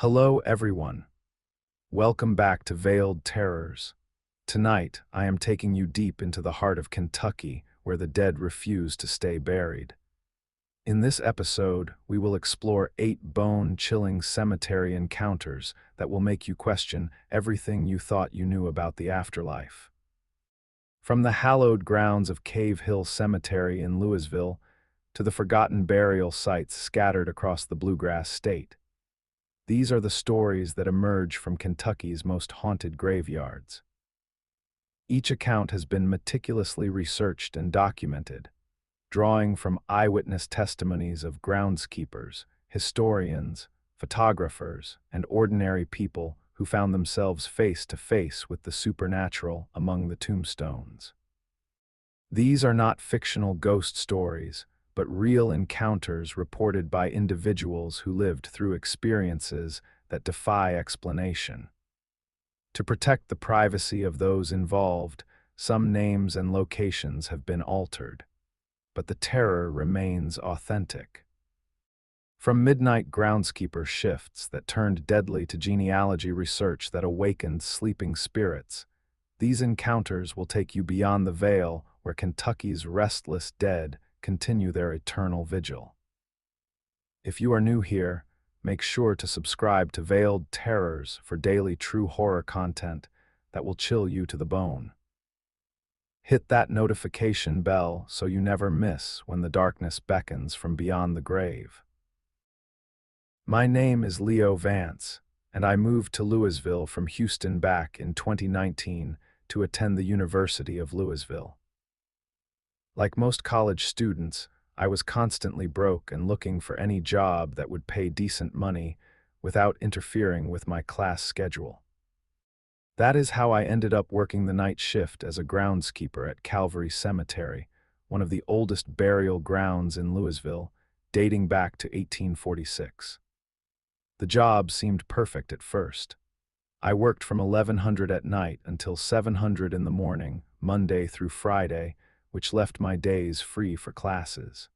Hello, everyone. Welcome back to Veiled Terrors. Tonight, I am taking you deep into the heart of Kentucky, where the dead refuse to stay buried. In this episode, we will explore 8 bone-chilling cemetery encounters that will make you question everything you thought you knew about the afterlife. From the hallowed grounds of Cave Hill Cemetery in Louisville to the forgotten burial sites scattered across the Bluegrass State, these are the stories that emerge from Kentucky's most haunted graveyards. Each account has been meticulously researched and documented, drawing from eyewitness testimonies of groundskeepers, historians, photographers, and ordinary people who found themselves face to face with the supernatural among the tombstones. These are not fictional ghost stories, but real encounters reported by individuals who lived through experiences that defy explanation. To protect the privacy of those involved, some names and locations have been altered, but the terror remains authentic. From midnight groundskeeper shifts that turned deadly to genealogy research that awakened sleeping spirits, these encounters will take you beyond the veil where Kentucky's restless dead continue their eternal vigil. If you are new here, make sure to subscribe to Veiled Terrors for daily true horror content that will chill you to the bone. Hit that notification bell so you never miss when the darkness beckons from beyond the grave. My name is Leo Vance, and I moved to Louisville from Houston back in 2019 to attend the University of Louisville. Like most college students, I was constantly broke and looking for any job that would pay decent money without interfering with my class schedule. That is how I ended up working the night shift as a groundskeeper at Calvary Cemetery, one of the oldest burial grounds in Louisville, dating back to 1846. The job seemed perfect at first. I worked from 1100 at night until 700 in the morning, Monday through Friday, which left my days free for classes.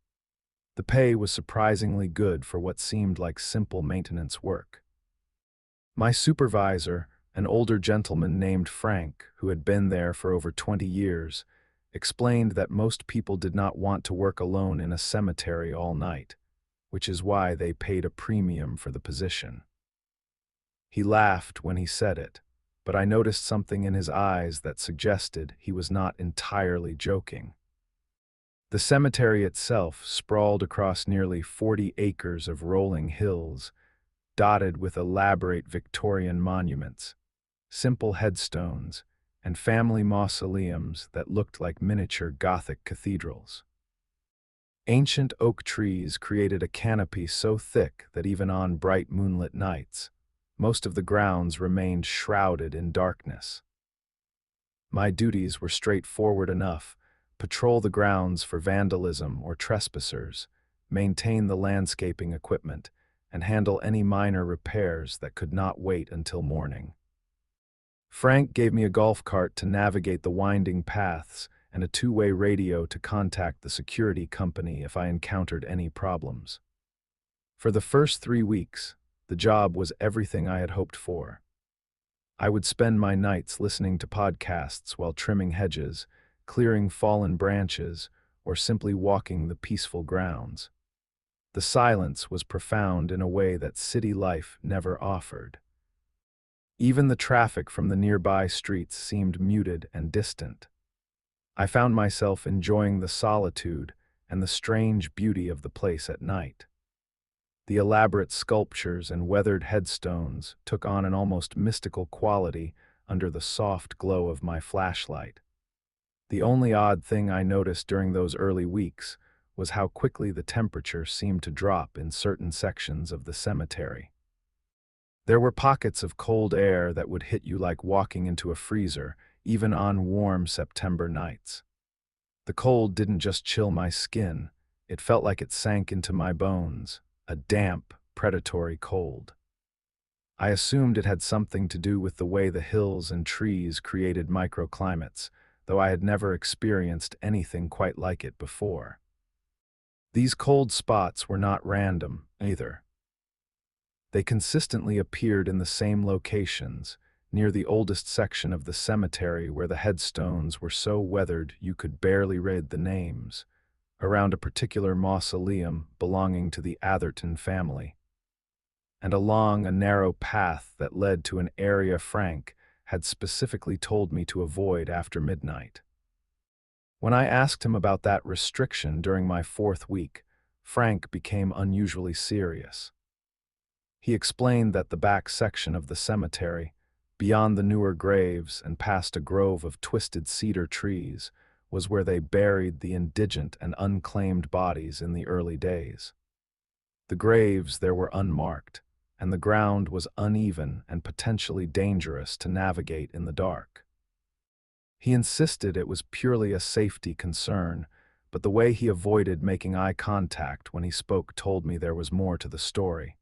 The pay was surprisingly good for what seemed like simple maintenance work. My supervisor, an older gentleman named Frank, who had been there for over 20 years, explained that most people did not want to work alone in a cemetery all night, which is why they paid a premium for the position. He laughed when he said it, but I noticed something in his eyes that suggested he was not entirely joking. The cemetery itself sprawled across nearly 40 acres of rolling hills, dotted with elaborate Victorian monuments, simple headstones, and family mausoleums that looked like miniature Gothic cathedrals. Ancient oak trees created a canopy so thick that even on bright moonlit nights, most of the grounds remained shrouded in darkness. My duties were straightforward enough: patrol the grounds for vandalism or trespassers, maintain the landscaping equipment, and handle any minor repairs that could not wait until morning. Frank gave me a golf cart to navigate the winding paths and a 2-way radio to contact the security company if I encountered any problems. For the first 3 weeks, the job was everything I had hoped for. I would spend my nights listening to podcasts while trimming hedges, clearing fallen branches, or simply walking the peaceful grounds. The silence was profound in a way that city life never offered. Even the traffic from the nearby streets seemed muted and distant. I found myself enjoying the solitude and the strange beauty of the place at night. The elaborate sculptures and weathered headstones took on an almost mystical quality under the soft glow of my flashlight. The only odd thing I noticed during those early weeks was how quickly the temperature seemed to drop in certain sections of the cemetery. There were pockets of cold air that would hit you like walking into a freezer, even on warm September nights. The cold didn't just chill my skin, it felt like it sank into my bones. A damp, predatory cold. I assumed it had something to do with the way the hills and trees created microclimates, though I had never experienced anything quite like it before. These cold spots were not random, either. They consistently appeared in the same locations, near the oldest section of the cemetery where the headstones were so weathered you could barely read the names, around a particular mausoleum belonging to the Atherton family, and along a narrow path that led to an area Frank had specifically told me to avoid after midnight. When I asked him about that restriction during my 4th week, Frank became unusually serious. He explained that the back section of the cemetery, beyond the newer graves and past a grove of twisted cedar trees, was where they buried the indigent and unclaimed bodies in the early days. The graves there were unmarked, and the ground was uneven and potentially dangerous to navigate in the dark. He insisted it was purely a safety concern, but the way he avoided making eye contact when he spoke told me there was more to the story.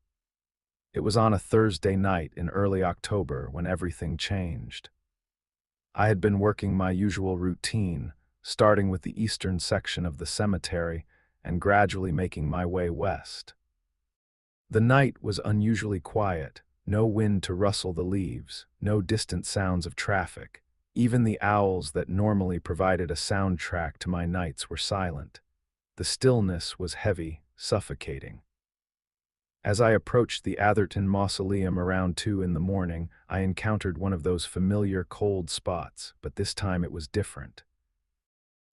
It was on a Thursday night in early October when everything changed. I had been working my usual routine, starting with the eastern section of the cemetery and gradually making my way west. The night was unusually quiet, no wind to rustle the leaves, no distant sounds of traffic. Even the owls that normally provided a soundtrack to my nights were silent. The stillness was heavy, suffocating. As I approached the Atherton mausoleum around 2 in the morning, I encountered one of those familiar cold spots, but this time it was different.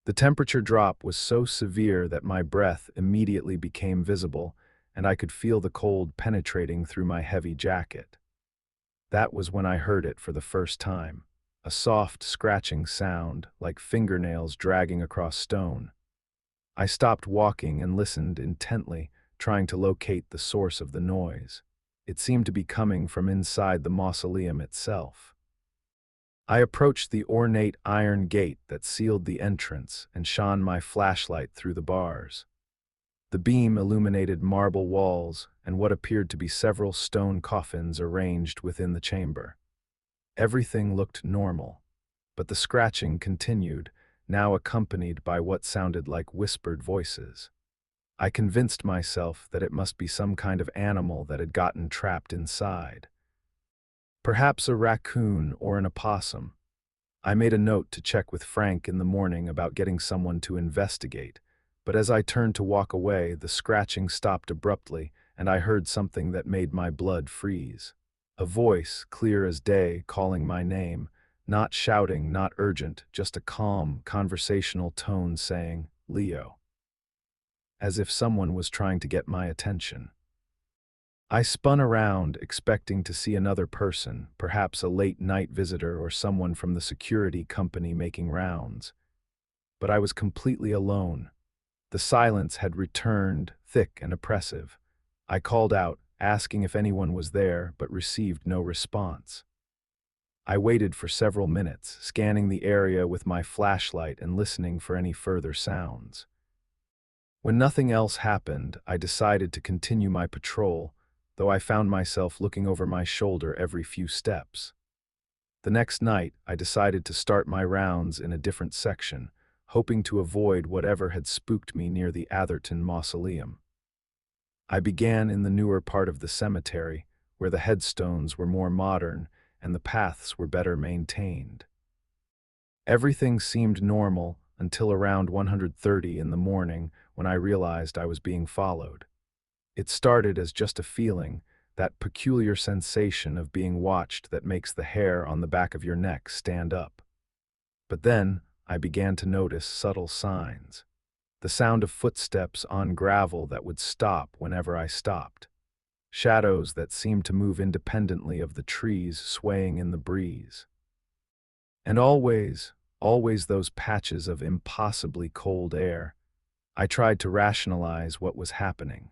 The temperature drop was so severe that my breath immediately became visible, and I could feel the cold penetrating through my heavy jacket. That was when I heard it for the first time, a soft scratching sound like fingernails dragging across stone. I stopped walking and listened intently, trying to locate the source of the noise. It seemed to be coming from inside the mausoleum itself. I approached the ornate iron gate that sealed the entrance and shone my flashlight through the bars. The beam illuminated marble walls and what appeared to be several stone coffins arranged within the chamber. Everything looked normal, but the scratching continued, now accompanied by what sounded like whispered voices. I convinced myself that it must be some kind of animal that had gotten trapped inside. Perhaps a raccoon or an opossum. I made a note to check with Frank in the morning about getting someone to investigate, but as I turned to walk away, the scratching stopped abruptly, and I heard something that made my blood freeze. A voice, clear as day, calling my name, not shouting, not urgent, just a calm, conversational tone saying, "Leo," as if someone was trying to get my attention. I spun around, expecting to see another person, perhaps a late-night visitor or someone from the security company making rounds. But I was completely alone. The silence had returned, thick and oppressive. I called out, asking if anyone was there, but received no response. I waited for several minutes, scanning the area with my flashlight and listening for any further sounds. When nothing else happened, I decided to continue my patrol, though I found myself looking over my shoulder every few steps. The next night, I decided to start my rounds in a different section, hoping to avoid whatever had spooked me near the Atherton mausoleum. I began in the newer part of the cemetery, where the headstones were more modern and the paths were better maintained. Everything seemed normal until around 1:30 in the morning when I realized I was being followed. It started as just a feeling, that peculiar sensation of being watched that makes the hair on the back of your neck stand up. But then I began to notice subtle signs. The sound of footsteps on gravel that would stop whenever I stopped. Shadows that seemed to move independently of the trees swaying in the breeze. And always those patches of impossibly cold air. I tried to rationalize what was happening.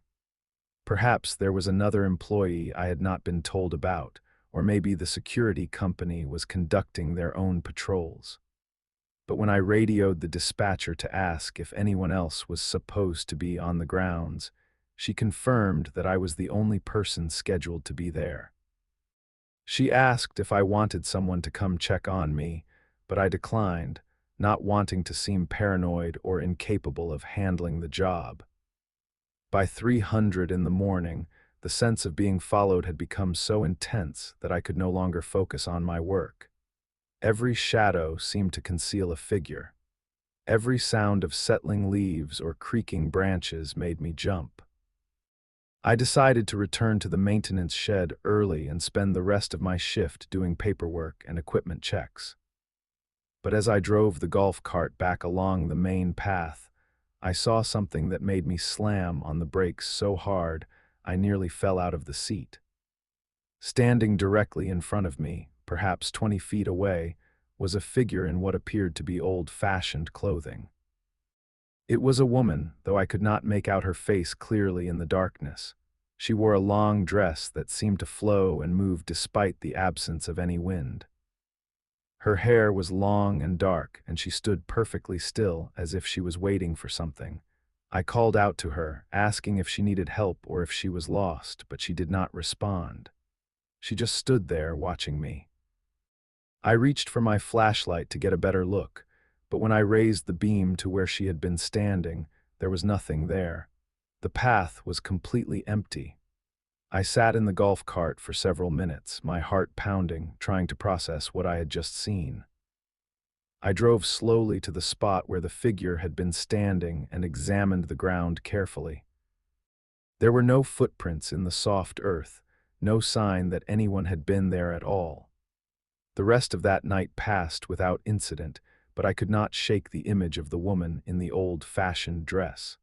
Perhaps there was another employee I had not been told about, or maybe the security company was conducting their own patrols. But when I radioed the dispatcher to ask if anyone else was supposed to be on the grounds, she confirmed that I was the only person scheduled to be there. She asked if I wanted someone to come check on me, but I declined, not wanting to seem paranoid or incapable of handling the job. By 3:00 in the morning, The sense of being followed had become so intense that I could no longer focus on my work. Every shadow seemed to conceal a figure. Every sound of settling leaves or creaking branches made me jump. I decided to return to the maintenance shed early and spend the rest of my shift doing paperwork and equipment checks. But as I drove the golf cart back along the main path, I saw something that made me slam on the brakes so hard I nearly fell out of the seat. Standing directly in front of me, perhaps 20 feet away, was a figure in what appeared to be old-fashioned clothing. It was a woman, though I could not make out her face clearly in the darkness. She wore a long dress that seemed to flow and move despite the absence of any wind. Her hair was long and dark, and she stood perfectly still, as if she was waiting for something. I called out to her, asking if she needed help or if she was lost, but she did not respond. She just stood there, watching me. I reached for my flashlight to get a better look, but when I raised the beam to where she had been standing, there was nothing there. The path was completely empty. I sat in the golf cart for several minutes, my heart pounding, trying to process what I had just seen. I drove slowly to the spot where the figure had been standing and examined the ground carefully. There were no footprints in the soft earth, no sign that anyone had been there at all. The rest of that night passed without incident, but I could not shake the image of the woman in the old-fashioned dress.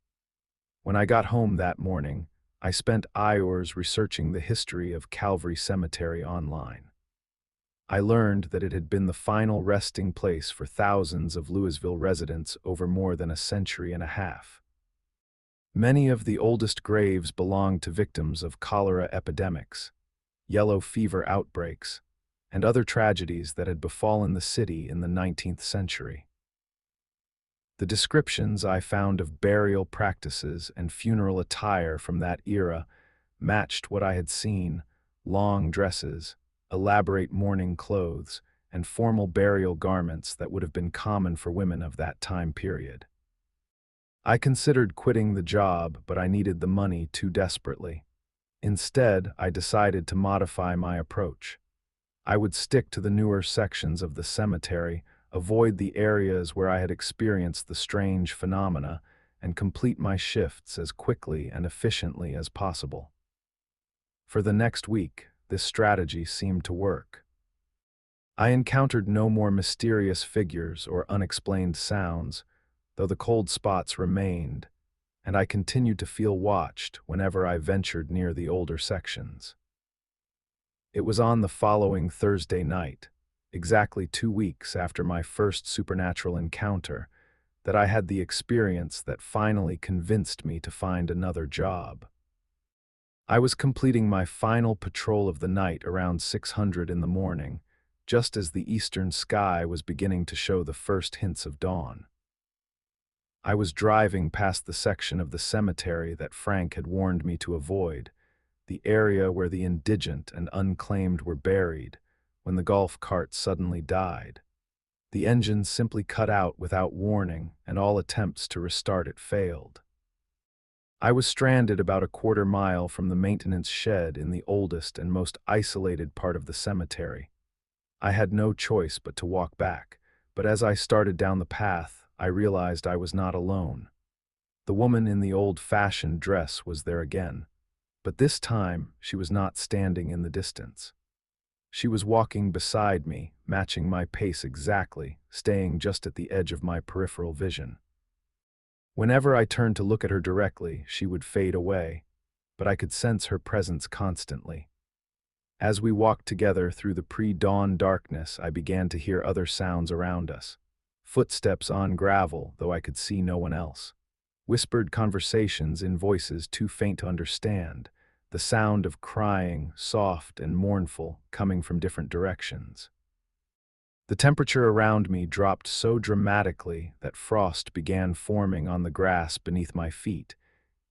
When I got home that morning, I spent hours researching the history of Calvary Cemetery online. I learned that it had been the final resting place for thousands of Louisville residents over more than a century and a half. Many of the oldest graves belonged to victims of cholera epidemics, yellow fever outbreaks, and other tragedies that had befallen the city in the 19th century. The descriptions I found of burial practices and funeral attire from that era matched what I had seen: long dresses, elaborate mourning clothes, and formal burial garments that would have been common for women of that time period. I considered quitting the job, but I needed the money too desperately. Instead, I decided to modify my approach. I would stick to the newer sections of the cemetery, avoid the areas where I had experienced the strange phenomena, and complete my shifts as quickly and efficiently as possible. For the next week, this strategy seemed to work. I encountered no more mysterious figures or unexplained sounds, though the cold spots remained, and I continued to feel watched whenever I ventured near the older sections. It was on the following Thursday night, exactly 2 weeks after my first supernatural encounter, that I had the experience that finally convinced me to find another job. I was completing my final patrol of the night around 600 in the morning, just as the eastern sky was beginning to show the first hints of dawn. I was driving past the section of the cemetery that Frank had warned me to avoid, the area where the indigent and unclaimed were buried, when the golf cart suddenly died. The engine simply cut out without warning, and all attempts to restart it failed. I was stranded about a quarter mile from the maintenance shed in the oldest and most isolated part of the cemetery. I had no choice but to walk back, but as I started down the path, I realized I was not alone. The woman in the old-fashioned dress was there again, but this time she was not standing in the distance. She was walking beside me, matching my pace exactly, staying just at the edge of my peripheral vision. Whenever I turned to look at her directly, she would fade away, but I could sense her presence constantly. As we walked together through the pre-dawn darkness, I began to hear other sounds around us. Footsteps on gravel, though I could see no one else. Whispered conversations in voices too faint to understand. The sound of crying, soft and mournful, coming from different directions. The temperature around me dropped so dramatically that frost began forming on the grass beneath my feet,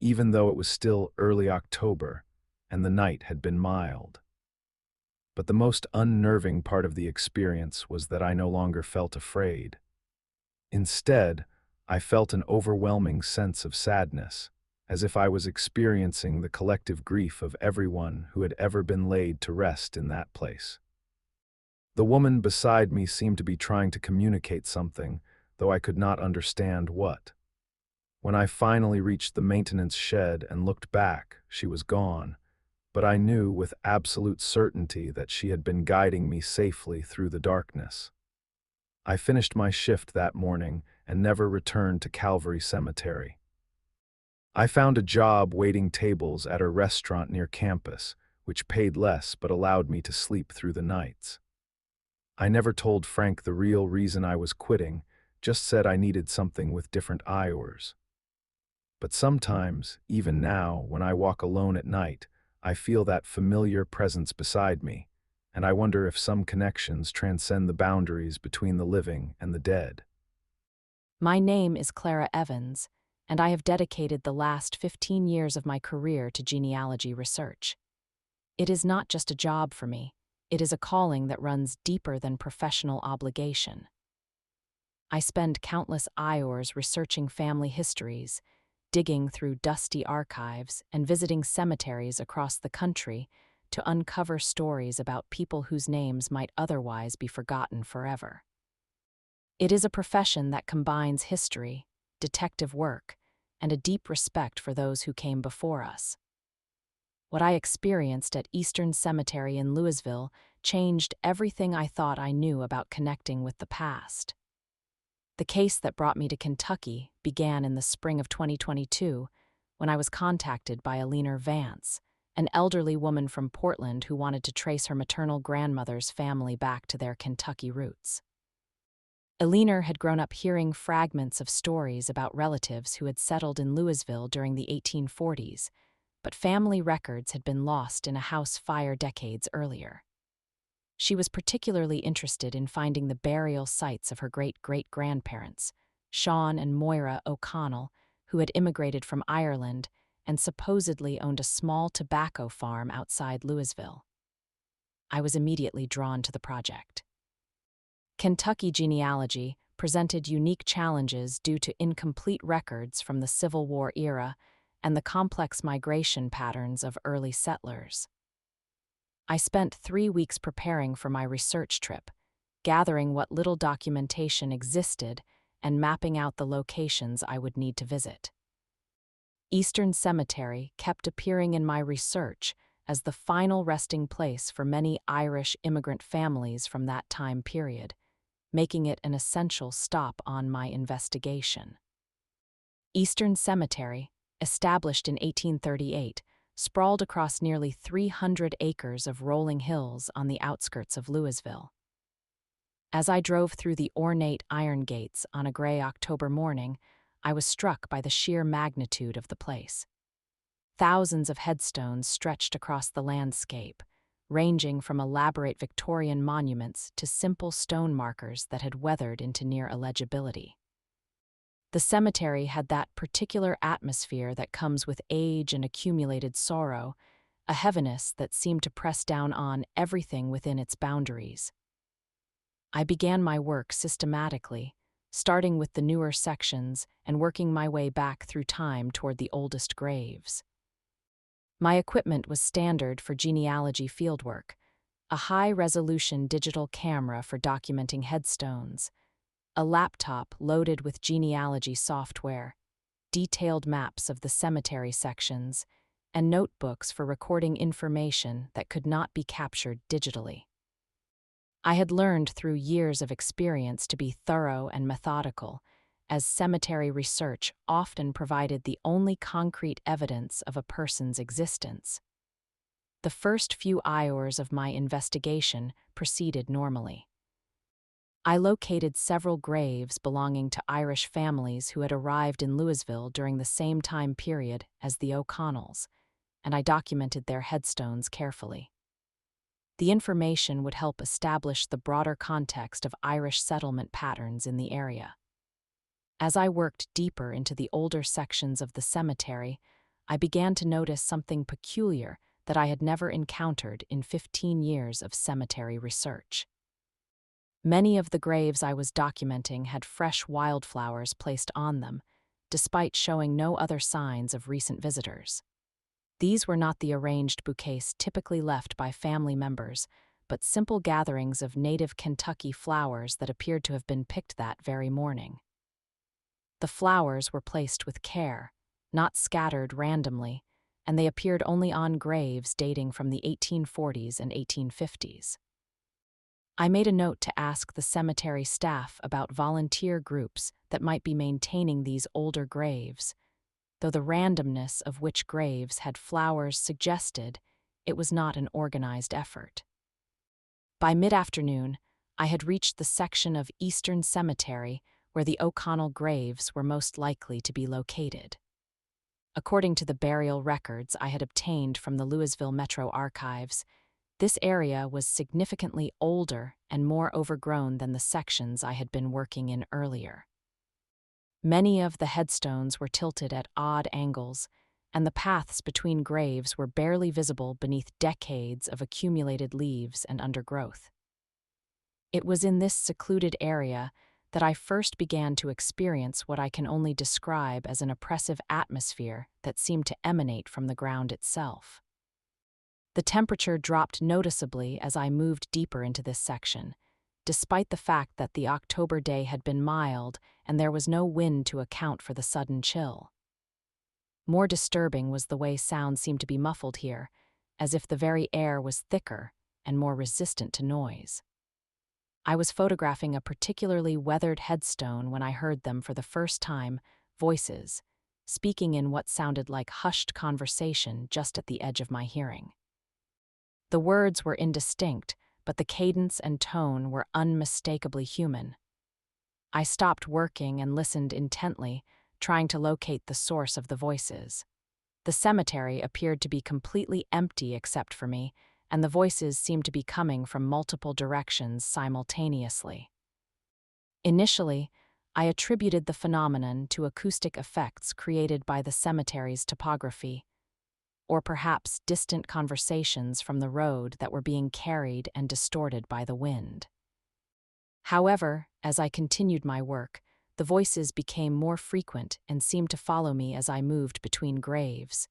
even though it was still early October and the night had been mild. But the most unnerving part of the experience was that I no longer felt afraid. Instead, I felt an overwhelming sense of sadness, as if I was experiencing the collective grief of everyone who had ever been laid to rest in that place. The woman beside me seemed to be trying to communicate something, though I could not understand what. When I finally reached the maintenance shed and looked back, she was gone, but I knew with absolute certainty that she had been guiding me safely through the darkness. I finished my shift that morning and never returned to Calvary Cemetery. I found a job waiting tables at a restaurant near campus, which paid less but allowed me to sleep through the nights. I never told Frank the real reason I was quitting, just said I needed something with different hours. But sometimes, even now, when I walk alone at night, I feel that familiar presence beside me, and I wonder if some connections transcend the boundaries between the living and the dead. My name is Clara Evans, and I have dedicated the last 15 years of my career to genealogy research. It is not just a job for me, it is a calling that runs deeper than professional obligation. I spend countless hours researching family histories, digging through dusty archives, and visiting cemeteries across the country to uncover stories about people whose names might otherwise be forgotten forever. It is a profession that combines history, detective work, and a deep respect for those who came before us. What I experienced at Eastern Cemetery in Louisville changed everything I thought I knew about connecting with the past. The case that brought me to Kentucky began in the spring of 2022 when I was contacted by Alina Vance, an elderly woman from Portland who wanted to trace her maternal grandmother's family back to their Kentucky roots. Alina had grown up hearing fragments of stories about relatives who had settled in Louisville during the 1840s, but family records had been lost in a house fire decades earlier. She was particularly interested in finding the burial sites of her great-great-grandparents, Sean and Moira O'Connell, who had immigrated from Ireland and supposedly owned a small tobacco farm outside Louisville. I was immediately drawn to the project. Kentucky genealogy presented unique challenges due to incomplete records from the Civil War era and the complex migration patterns of early settlers. I spent 3 weeks preparing for my research trip, gathering what little documentation existed and mapping out the locations I would need to visit. Eastern Cemetery kept appearing in my research as the final resting place for many Irish immigrant families from that time period, making it an essential stop on my investigation. Eastern Cemetery, established in 1838, sprawled across nearly 300 acres of rolling hills on the outskirts of Louisville. As I drove through the ornate iron gates on a gray October morning, I was struck by the sheer magnitude of the place. Thousands of headstones stretched across the landscape, ranging from elaborate Victorian monuments to simple stone markers that had weathered into near illegibility. The cemetery had that particular atmosphere that comes with age and accumulated sorrow, a heaviness that seemed to press down on everything within its boundaries. I began my work systematically, starting with the newer sections and working my way back through time toward the oldest graves. My equipment was standard for genealogy fieldwork: a high-resolution digital camera for documenting headstones, a laptop loaded with genealogy software, detailed maps of the cemetery sections, and notebooks for recording information that could not be captured digitally. I had learned through years of experience to be thorough and methodical, as cemetery research often provided the only concrete evidence of a person's existence. The first few hours of my investigation proceeded normally. I located several graves belonging to Irish families who had arrived in Louisville during the same time period as the O'Connells, and I documented their headstones carefully. The information would help establish the broader context of Irish settlement patterns in the area. As I worked deeper into the older sections of the cemetery, I began to notice something peculiar that I had never encountered in 15 years of cemetery research. Many of the graves I was documenting had fresh wildflowers placed on them, despite showing no other signs of recent visitors. These were not the arranged bouquets typically left by family members, but simple gatherings of native Kentucky flowers that appeared to have been picked that very morning. The flowers were placed with care, not scattered randomly, and they appeared only on graves dating from the 1840s and 1850s. I made a note to ask the cemetery staff about volunteer groups that might be maintaining these older graves, though the randomness of which graves had flowers suggested it was not an organized effort. By mid-afternoon, I had reached the section of Eastern Cemetery where the O'Connell graves were most likely to be located. According to the burial records I had obtained from the Louisville Metro Archives, this area was significantly older and more overgrown than the sections I had been working in earlier. Many of the headstones were tilted at odd angles, and the paths between graves were barely visible beneath decades of accumulated leaves and undergrowth. It was in this secluded area that I first began to experience what I can only describe as an oppressive atmosphere that seemed to emanate from the ground itself. The temperature dropped noticeably as I moved deeper into this section, despite the fact that the October day had been mild and there was no wind to account for the sudden chill. More disturbing was the way sound seemed to be muffled here, as if the very air was thicker and more resistant to noise. I was photographing a particularly weathered headstone when I heard them for the first time, voices, speaking in what sounded like hushed conversation just at the edge of my hearing. The words were indistinct, but the cadence and tone were unmistakably human. I stopped working and listened intently, trying to locate the source of the voices. The cemetery appeared to be completely empty except for me, and the voices seemed to be coming from multiple directions simultaneously. Initially, I attributed the phenomenon to acoustic effects created by the cemetery's topography, or perhaps distant conversations from the road that were being carried and distorted by the wind. However, as I continued my work, the voices became more frequent and seemed to follow me as I moved between graves.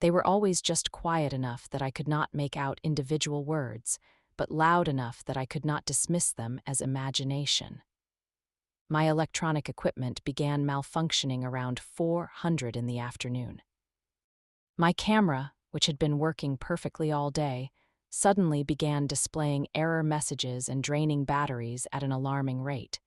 They were always just quiet enough that I could not make out individual words, but loud enough that I could not dismiss them as imagination. My electronic equipment began malfunctioning around 4:00 in the afternoon. My camera, which had been working perfectly all day, suddenly began displaying error messages and draining batteries at an alarming rate.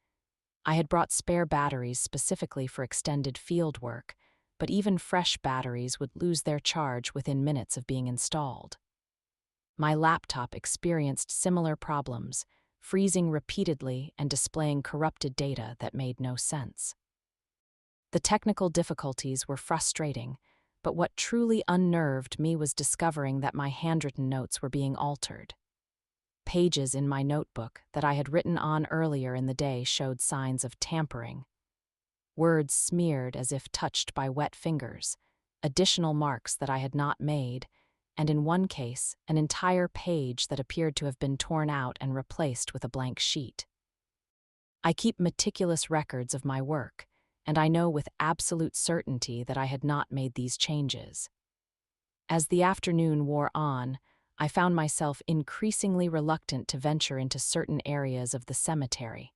I had brought spare batteries specifically for extended field work, but even fresh batteries would lose their charge within minutes of being installed. My laptop experienced similar problems, freezing repeatedly and displaying corrupted data that made no sense. The technical difficulties were frustrating, but what truly unnerved me was discovering that my handwritten notes were being altered. Pages in my notebook that I had written on earlier in the day showed signs of tampering. Words smeared as if touched by wet fingers, additional marks that I had not made, and in one case, an entire page that appeared to have been torn out and replaced with a blank sheet. I keep meticulous records of my work, and I know with absolute certainty that I had not made these changes. As the afternoon wore on, I found myself increasingly reluctant to venture into certain areas of the cemetery.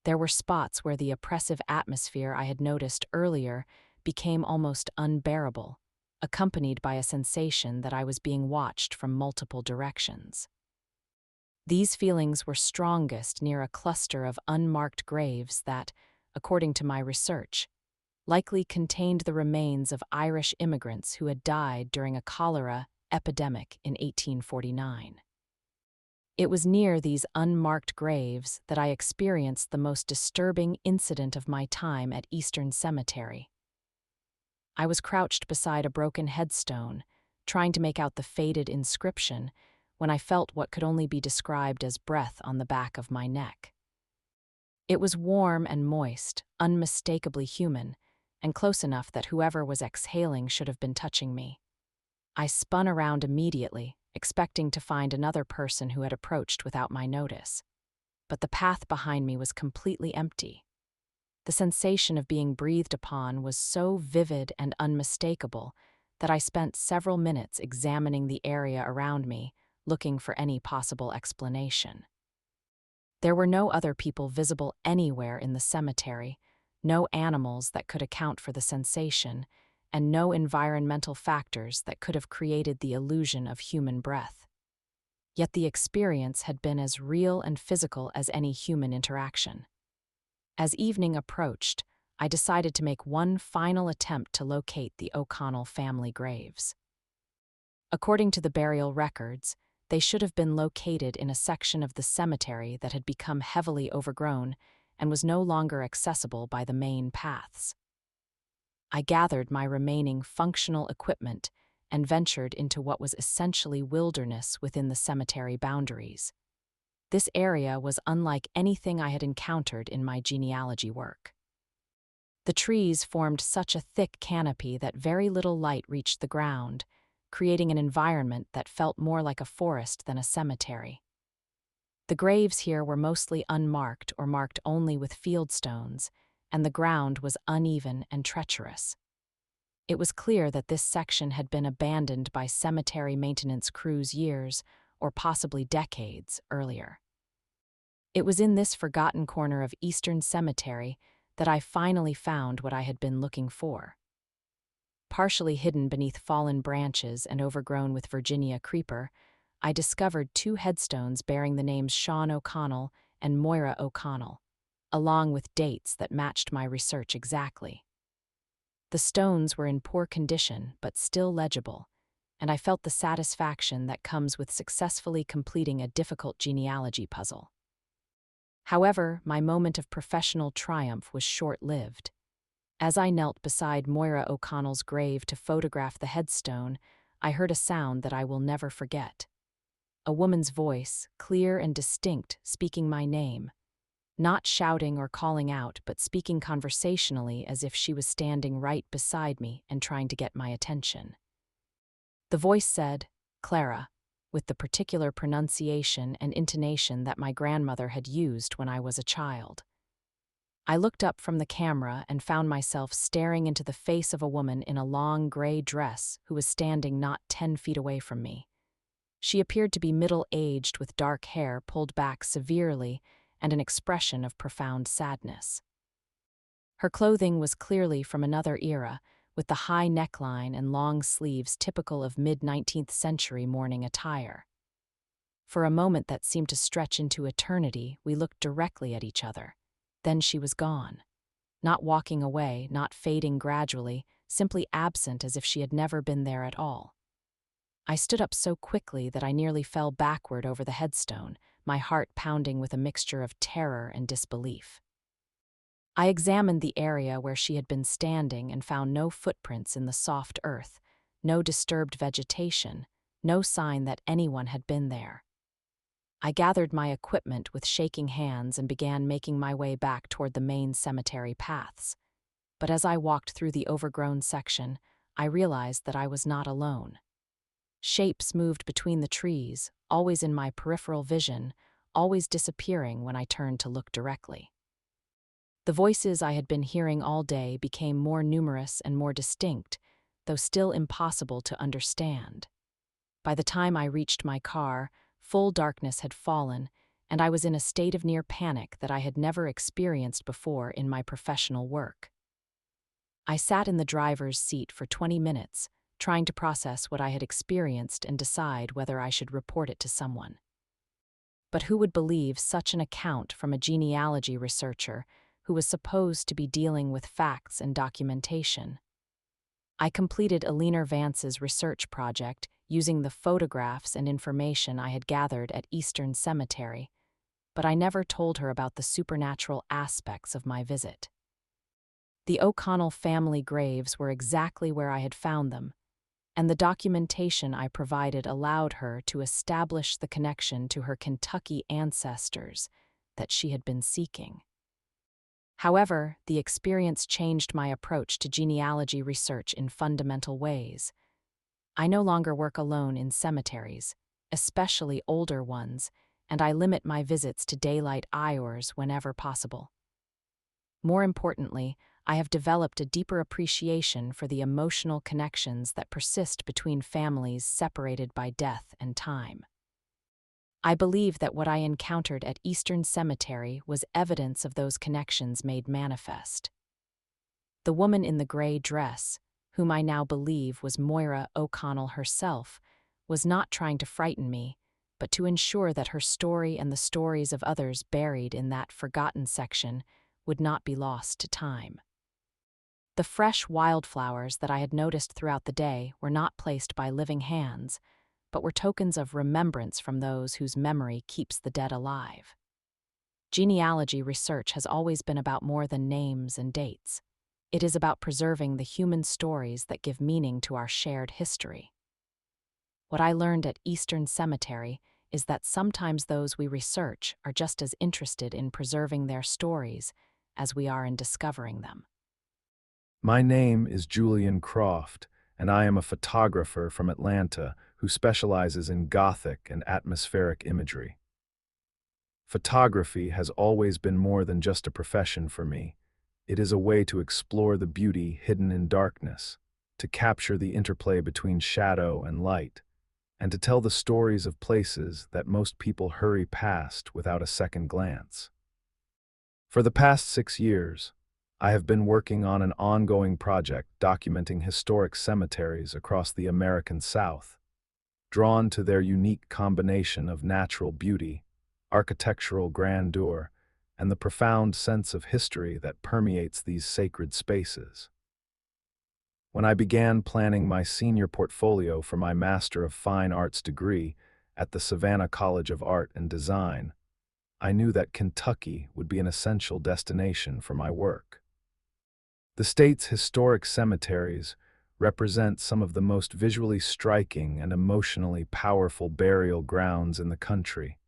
There were spots where the oppressive atmosphere I had noticed earlier became almost unbearable, accompanied by a sensation that I was being watched from multiple directions. These feelings were strongest near a cluster of unmarked graves that, according to my research, likely contained the remains of Irish immigrants who had died during a cholera epidemic in 1849. It was near these unmarked graves that I experienced the most disturbing incident of my time at Eastern Cemetery. I was crouched beside a broken headstone, trying to make out the faded inscription, when I felt what could only be described as breath on the back of my neck. It was warm and moist, unmistakably human, and close enough that whoever was exhaling should have been touching me. I spun around immediately, expecting to find another person who had approached without my notice. But the path behind me was completely empty. The sensation of being breathed upon was so vivid and unmistakable that I spent several minutes examining the area around me, looking for any possible explanation. There were no other people visible anywhere in the cemetery, no animals that could account for the sensation, and no environmental factors that could have created the illusion of human breath. Yet the experience had been as real and physical as any human interaction. As evening approached, I decided to make one final attempt to locate the O'Connell family graves. According to the burial records, they should have been located in a section of the cemetery that had become heavily overgrown and was no longer accessible by the main paths. I gathered my remaining functional equipment and ventured into what was essentially wilderness within the cemetery boundaries. This area was unlike anything I had encountered in my genealogy work. The trees formed such a thick canopy that very little light reached the ground, creating an environment that felt more like a forest than a cemetery. The graves here were mostly unmarked or marked only with field stones, and the ground was uneven and treacherous. It was clear that this section had been abandoned by cemetery maintenance crews years, or possibly decades, earlier. It was in this forgotten corner of Eastern Cemetery that I finally found what I had been looking for. Partially hidden beneath fallen branches and overgrown with Virginia creeper, I discovered 2 headstones bearing the names Sean O'Connell and Moira O'Connell, along with dates that matched my research exactly. The stones were in poor condition but still legible, and I felt the satisfaction that comes with successfully completing a difficult genealogy puzzle. However, my moment of professional triumph was short-lived. As I knelt beside Moira O'Connell's grave to photograph the headstone, I heard a sound that I will never forget. A woman's voice, clear and distinct, speaking my name. Not shouting or calling out, but speaking conversationally as if she was standing right beside me and trying to get my attention. The voice said, "Clara," with the particular pronunciation and intonation that my grandmother had used when I was a child. I looked up from the camera and found myself staring into the face of a woman in a long gray dress who was standing not 10 feet away from me. She appeared to be middle-aged with dark hair pulled back severely and an expression of profound sadness. Her clothing was clearly from another era, with the high neckline and long sleeves typical of mid-19th century mourning attire. For a moment that seemed to stretch into eternity, we looked directly at each other. Then she was gone. Not walking away, not fading gradually, simply absent as if she had never been there at all. I stood up so quickly that I nearly fell backward over the headstone, my heart pounding with a mixture of terror and disbelief. I examined the area where she had been standing and found no footprints in the soft earth, no disturbed vegetation, no sign that anyone had been there. I gathered my equipment with shaking hands and began making my way back toward the main cemetery paths. But as I walked through the overgrown section, I realized that I was not alone. Shapes moved between the trees, always in my peripheral vision, always disappearing when I turned to look directly. The voices I had been hearing all day became more numerous and more distinct, though still impossible to understand. By the time I reached my car, full darkness had fallen, and I was in a state of near panic that I had never experienced before in my professional work. I sat in the driver's seat for 20 minutes, trying to process what I had experienced and decide whether I should report it to someone. But who would believe such an account from a genealogy researcher who was supposed to be dealing with facts and documentation? I completed Alina Vance's research project using the photographs and information I had gathered at Eastern Cemetery, but I never told her about the supernatural aspects of my visit. The O'Connell family graves were exactly where I had found them, and the documentation I provided allowed her to establish the connection to her Kentucky ancestors that she had been seeking. However, the experience changed my approach to genealogy research in fundamental ways. I no longer work alone in cemeteries, especially older ones, and I limit my visits to daylight hours whenever possible. More importantly, I have developed a deeper appreciation for the emotional connections that persist between families separated by death and time. I believe that what I encountered at Eastern Cemetery was evidence of those connections made manifest. The woman in the gray dress, whom I now believe was Moira O'Connell herself, was not trying to frighten me, but to ensure that her story and the stories of others buried in that forgotten section would not be lost to time. The fresh wildflowers that I had noticed throughout the day were not placed by living hands, but were tokens of remembrance from those whose memory keeps the dead alive. Genealogy research has always been about more than names and dates. It is about preserving the human stories that give meaning to our shared history. What I learned at Eastern Cemetery is that sometimes those we research are just as interested in preserving their stories as we are in discovering them. My name is Julian Croft, and I am a photographer from Atlanta who specializes in Gothic and atmospheric imagery. Photography has always been more than just a profession for me. It is a way to explore the beauty hidden in darkness, to capture the interplay between shadow and light, and to tell the stories of places that most people hurry past without a second glance. For the past 6 years, I have been working on an ongoing project documenting historic cemeteries across the American South, drawn to their unique combination of natural beauty, architectural grandeur, and the profound sense of history that permeates these sacred spaces. When I began planning my senior portfolio for my Master of Fine Arts degree at the Savannah College of Art and Design, I knew that Kentucky would be an essential destination for my work. The state's historic cemeteries represent some of the most visually striking and emotionally powerful burial grounds in the country,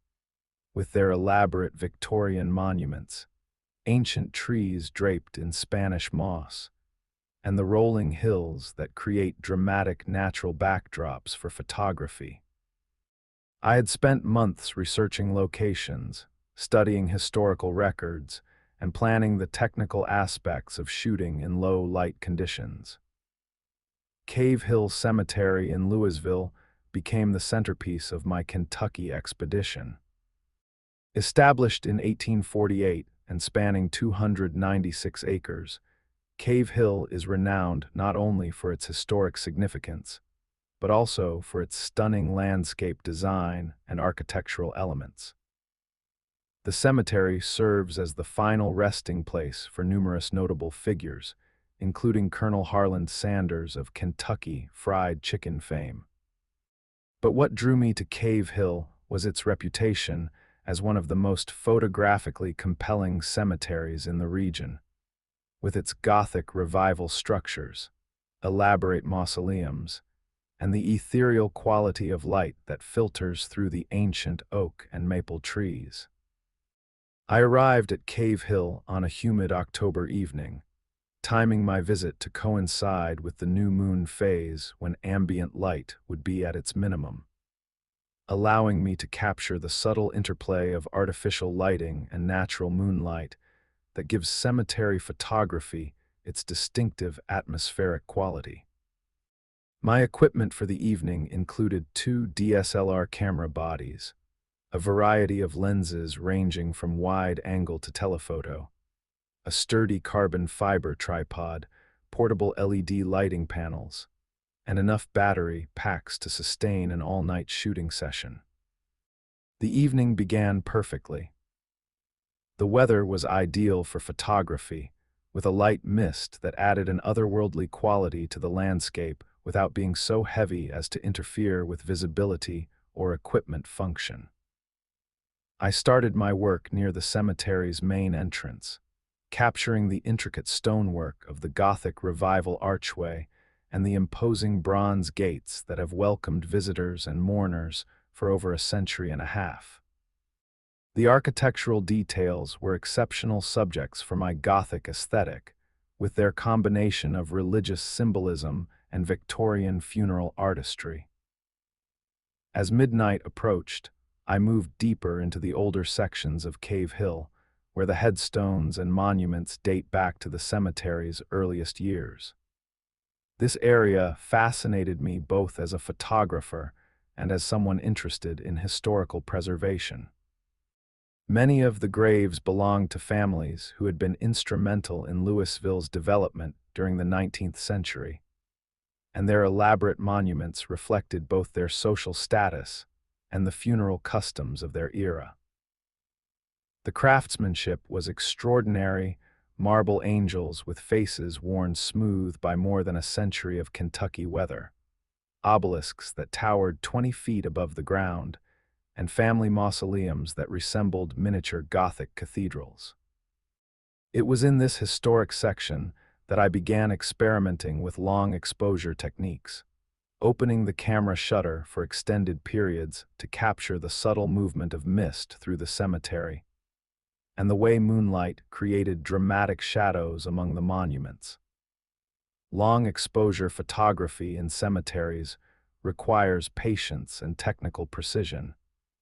with their elaborate Victorian monuments, ancient trees draped in Spanish moss, and the rolling hills that create dramatic natural backdrops for photography. I had spent months researching locations, studying historical records, and planning the technical aspects of shooting in low light conditions. Cave Hill Cemetery in Louisville became the centerpiece of my Kentucky expedition. Established in 1848 and spanning 296 acres, Cave Hill is renowned not only for its historic significance, but also for its stunning landscape design and architectural elements. The cemetery serves as the final resting place for numerous notable figures, including Colonel Harland Sanders of Kentucky Fried Chicken fame. But what drew me to Cave Hill was its reputation as one of the most photographically compelling cemeteries in the region. With its Gothic Revival structures, elaborate mausoleums, and the ethereal quality of light that filters through the ancient oak and maple trees. I arrived at Cave Hill on a humid October evening, timing my visit to coincide with the new moon phase when ambient light would be at its minimum, allowing me to capture the subtle interplay of artificial lighting and natural moonlight that gives cemetery photography its distinctive atmospheric quality. My equipment for the evening included 2 DSLR camera bodies, a variety of lenses ranging from wide-angle to telephoto, a sturdy carbon fiber tripod, portable LED lighting panels, and enough battery packs to sustain an all-night shooting session. The evening began perfectly. The weather was ideal for photography, with a light mist that added an otherworldly quality to the landscape without being so heavy as to interfere with visibility or equipment function. I started my work near the cemetery's main entrance, capturing the intricate stonework of the Gothic Revival archway and the imposing bronze gates that have welcomed visitors and mourners for over a century and a half. The architectural details were exceptional subjects for my Gothic aesthetic, with their combination of religious symbolism and Victorian funeral artistry. As midnight approached, I moved deeper into the older sections of Cave Hill, where the headstones and monuments date back to the cemetery's earliest years. This area fascinated me both as a photographer and as someone interested in historical preservation. Many of the graves belonged to families who had been instrumental in Louisville's development during the 19th century, and their elaborate monuments reflected both their social status and the funeral customs of their era. The craftsmanship was extraordinary: marble angels with faces worn smooth by more than a century of Kentucky weather, obelisks that towered 20 feet above the ground, and family mausoleums that resembled miniature Gothic cathedrals. It was in this historic section that I began experimenting with long exposure techniques, opening the camera shutter for extended periods to capture the subtle movement of mist through the cemetery, and the way moonlight created dramatic shadows among the monuments. Long exposure photography in cemeteries requires patience and technical precision,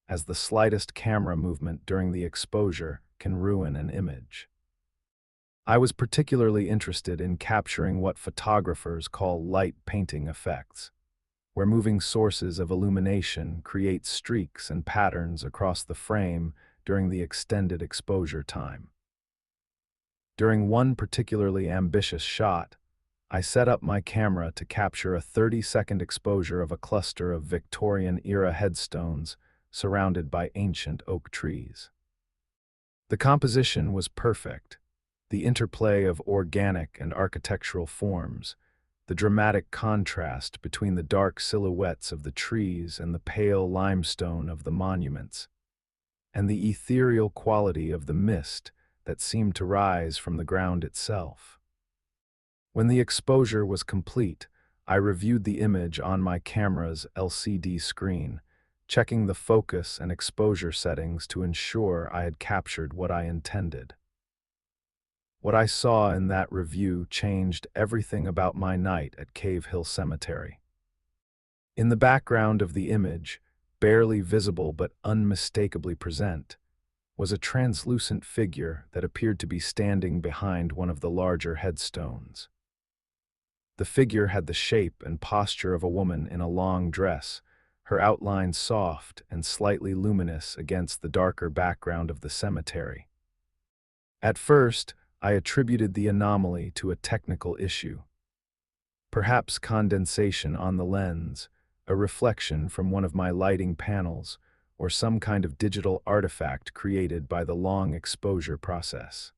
as the slightest camera movement during the exposure can ruin an image. I was particularly interested in capturing what photographers call light painting effects, where moving sources of illumination create streaks and patterns across the frame during the extended exposure time. During one particularly ambitious shot, I set up my camera to capture a 30-second exposure of a cluster of Victorian-era headstones surrounded by ancient oak trees. The composition was perfect: the interplay of organic and architectural forms, the dramatic contrast between the dark silhouettes of the trees and the pale limestone of the monuments, and the ethereal quality of the mist that seemed to rise from the ground itself. When the exposure was complete, I reviewed the image on my camera's LCD screen, checking the focus and exposure settings to ensure I had captured what I intended. What I saw in that review changed everything about my night at Cave Hill Cemetery. In the background of the image, barely visible but unmistakably present, was a translucent figure that appeared to be standing behind one of the larger headstones. The figure had the shape and posture of a woman in a long dress, her outline soft and slightly luminous against the darker background of the cemetery. At first, I attributed the anomaly to a technical issue. Perhaps condensation on the lens, a reflection from one of my lighting panels, or some kind of digital artifact created by the long exposure process.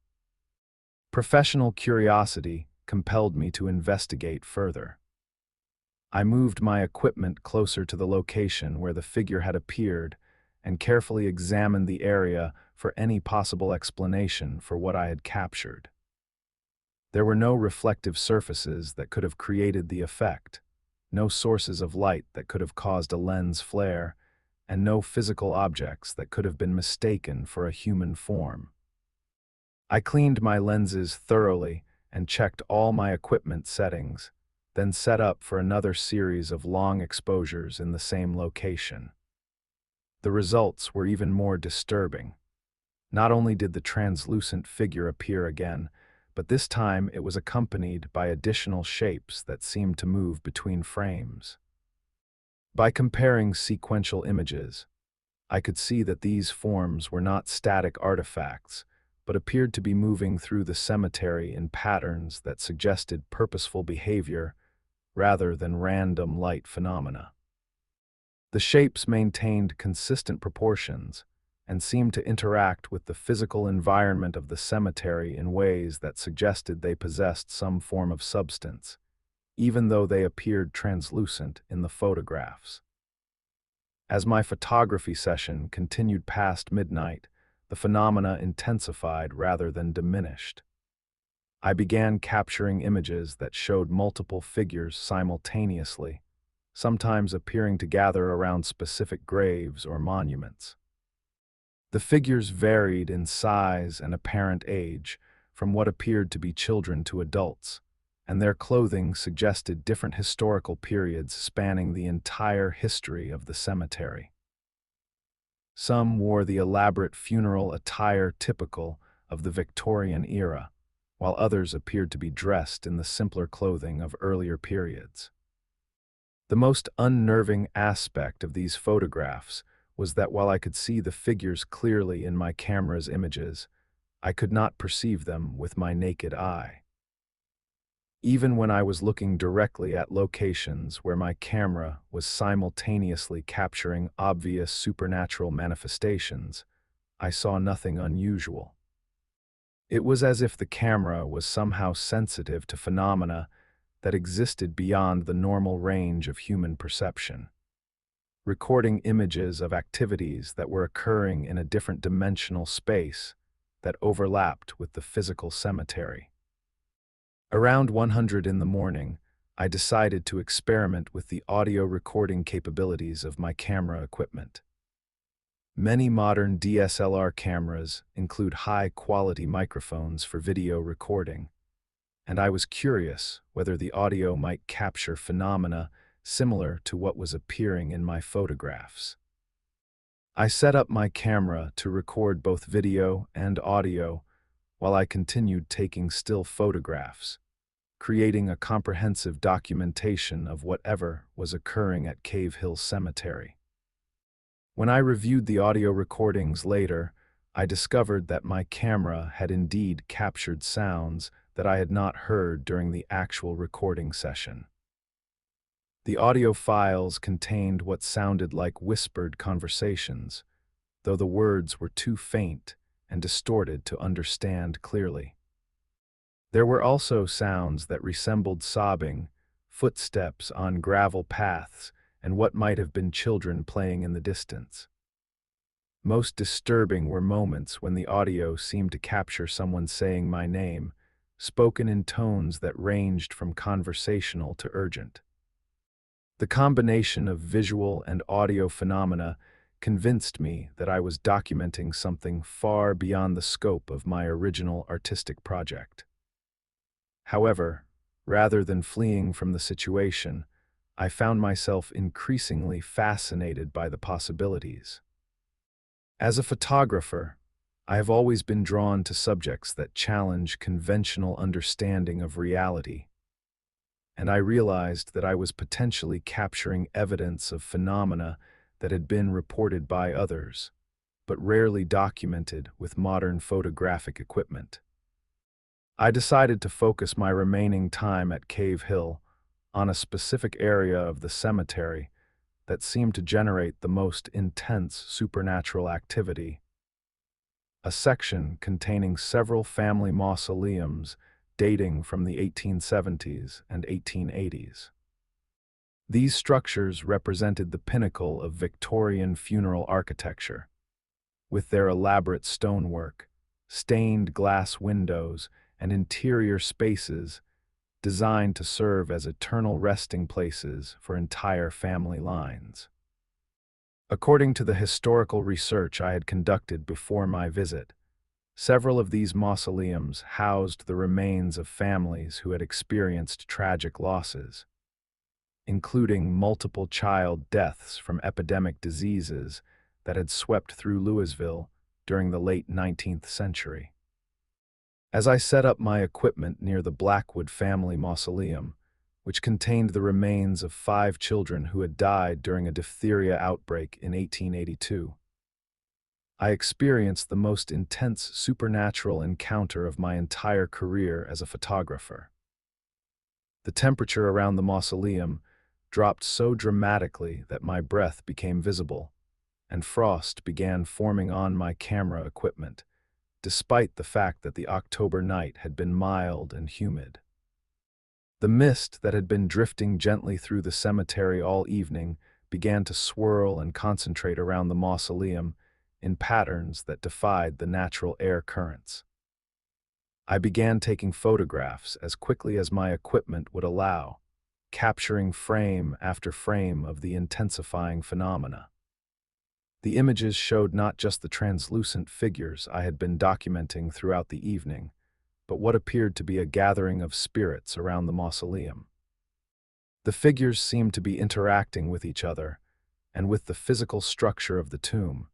Professional curiosity compelled me to investigate further. I moved my equipment closer to the location where the figure had appeared and carefully examined the area for any possible explanation for what I had captured. There were no reflective surfaces that could have created the effect, no sources of light that could have caused a lens flare, and no physical objects that could have been mistaken for a human form. I cleaned my lenses thoroughly and checked all my equipment settings, then set up for another series of long exposures in the same location. The results were even more disturbing. Not only did the translucent figure appear again, but this time it was accompanied by additional shapes that seemed to move between frames. By comparing sequential images, I could see that these forms were not static artifacts, but appeared to be moving through the cemetery in patterns that suggested purposeful behavior rather than random light phenomena. The shapes maintained consistent proportions and seemed to interact with the physical environment of the cemetery in ways that suggested they possessed some form of substance, even though they appeared translucent in the photographs. As my photography session continued past midnight, the phenomena intensified rather than diminished. I began capturing images that showed multiple figures simultaneously, sometimes appearing to gather around specific graves or monuments. The figures varied in size and apparent age, from what appeared to be children to adults, and their clothing suggested different historical periods spanning the entire history of the cemetery. Some wore the elaborate funeral attire typical of the Victorian era, while others appeared to be dressed in the simpler clothing of earlier periods. The most unnerving aspect of these photographs was that while I could see the figures clearly in my camera's images, I could not perceive them with my naked eye. Even when I was looking directly at locations where my camera was simultaneously capturing obvious supernatural manifestations, I saw nothing unusual. It was as if the camera was somehow sensitive to phenomena that existed beyond the normal range of human perception, recording images of activities that were occurring in a different dimensional space that overlapped with the physical cemetery. Around 100 in the morning, I decided to experiment with the audio recording capabilities of my camera equipment. Many modern DSLR cameras include high-quality microphones for video recording, and I was curious whether the audio might capture phenomena similar to what was appearing in my photographs. I set up my camera to record both video and audio while I continued taking still photographs, creating a comprehensive documentation of whatever was occurring at Cave Hill Cemetery. When I reviewed the audio recordings later, I discovered that my camera had indeed captured sounds that I had not heard during the actual recording session. The audio files contained what sounded like whispered conversations, though the words were too faint and distorted to understand clearly. There were also sounds that resembled sobbing, footsteps on gravel paths, and what might have been children playing in the distance. Most disturbing were moments when the audio seemed to capture someone saying my name, spoken in tones that ranged from conversational to urgent. The combination of visual and audio phenomena convinced me that I was documenting something far beyond the scope of my original artistic project. However, rather than fleeing from the situation, I found myself increasingly fascinated by the possibilities. As a photographer, I have always been drawn to subjects that challenge conventional understanding of reality, and I realized that I was potentially capturing evidence of phenomena that had been reported by others, but rarely documented with modern photographic equipment. I decided to focus my remaining time at Cave Hill on a specific area of the cemetery that seemed to generate the most intense supernatural activity. A section containing several family mausoleums dating from the 1870s and 1880s. These structures represented the pinnacle of Victorian funeral architecture, with their elaborate stonework, stained glass windows, and interior spaces designed to serve as eternal resting places for entire family lines. According to the historical research I had conducted before my visit, several of these mausoleums housed the remains of families who had experienced tragic losses, including multiple child deaths from epidemic diseases that had swept through Louisville during the late 19th century. As I set up my equipment near the Blackwood family mausoleum, which contained the remains of 5 children who had died during a diphtheria outbreak in 1882, I experienced the most intense supernatural encounter of my entire career as a photographer. The temperature around the mausoleum dropped so dramatically that my breath became visible, and frost began forming on my camera equipment, despite the fact that the October night had been mild and humid. The mist that had been drifting gently through the cemetery all evening began to swirl and concentrate around the mausoleum in patterns that defied the natural air currents. I began taking photographs as quickly as my equipment would allow, capturing frame after frame of the intensifying phenomena. The images showed not just the translucent figures I had been documenting throughout the evening, but what appeared to be a gathering of spirits around the mausoleum. The figures seemed to be interacting with each other and with the physical structure of the tomb,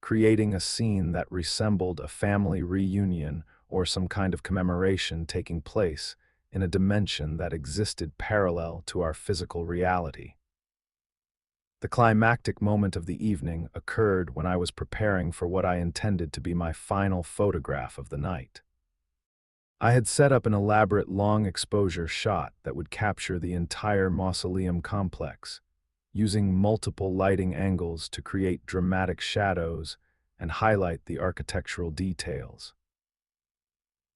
creating a scene that resembled a family reunion or some kind of commemoration taking place in a dimension that existed parallel to our physical reality. The climactic moment of the evening occurred when I was preparing for what I intended to be my final photograph of the night. I had set up an elaborate long-exposure shot that would capture the entire mausoleum complex, using multiple lighting angles to create dramatic shadows and highlight the architectural details.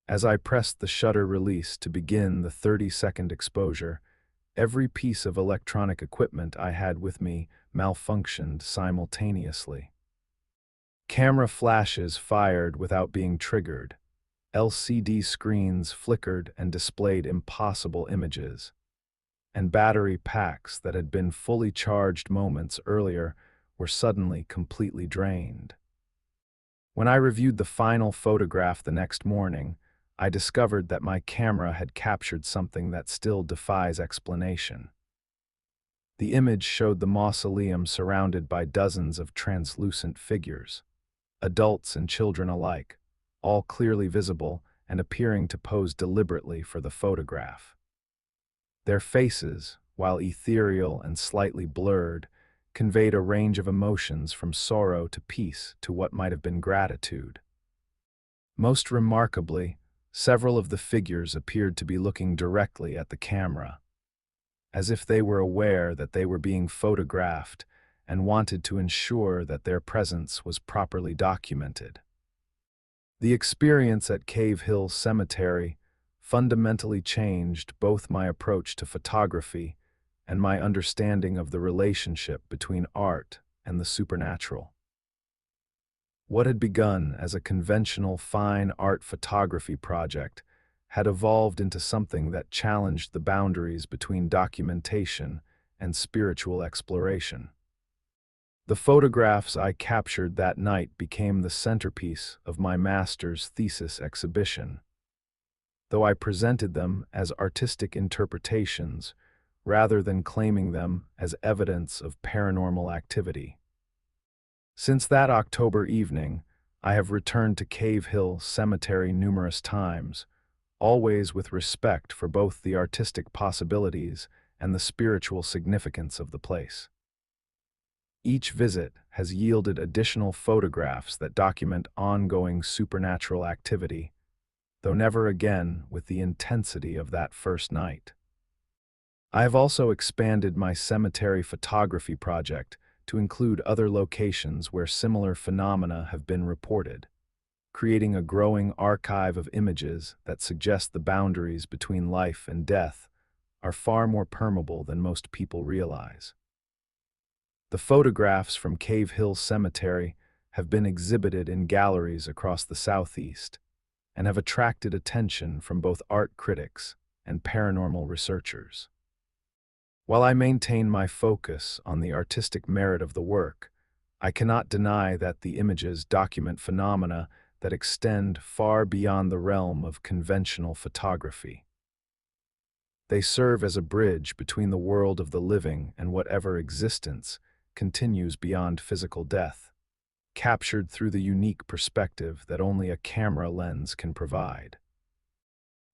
As I pressed the shutter release to begin the 30-second exposure, every piece of electronic equipment I had with me malfunctioned simultaneously. Camera flashes fired without being triggered. LCD screens flickered and displayed impossible images, and battery packs that had been fully charged moments earlier were suddenly completely drained. When I reviewed the final photograph the next morning, I discovered that my camera had captured something that still defies explanation. The image showed the mausoleum surrounded by dozens of translucent figures, adults and children alike, all clearly visible and appearing to pose deliberately for the photograph. Their faces, while ethereal and slightly blurred, conveyed a range of emotions from sorrow to peace to what might have been gratitude. Most remarkably, several of the figures appeared to be looking directly at the camera, as if they were aware that they were being photographed and wanted to ensure that their presence was properly documented. The experience at Cave Hill Cemetery fundamentally changed both my approach to photography and my understanding of the relationship between art and the supernatural. What had begun as a conventional fine art photography project had evolved into something that challenged the boundaries between documentation and spiritual exploration. The photographs I captured that night became the centerpiece of my master's thesis exhibition, though I presented them as artistic interpretations rather than claiming them as evidence of paranormal activity. Since that October evening, I have returned to Cave Hill Cemetery numerous times, always with respect for both the artistic possibilities and the spiritual significance of the place. Each visit has yielded additional photographs that document ongoing supernatural activity, though never again with the intensity of that first night. I have also expanded my cemetery photography project to include other locations where similar phenomena have been reported, creating a growing archive of images that suggest the boundaries between life and death are far more permeable than most people realize. The photographs from Cave Hill Cemetery have been exhibited in galleries across the Southeast and have attracted attention from both art critics and paranormal researchers. While I maintain my focus on the artistic merit of the work, I cannot deny that the images document phenomena that extend far beyond the realm of conventional photography. They serve as a bridge between the world of the living and whatever existence continues beyond physical death, captured through the unique perspective that only a camera lens can provide.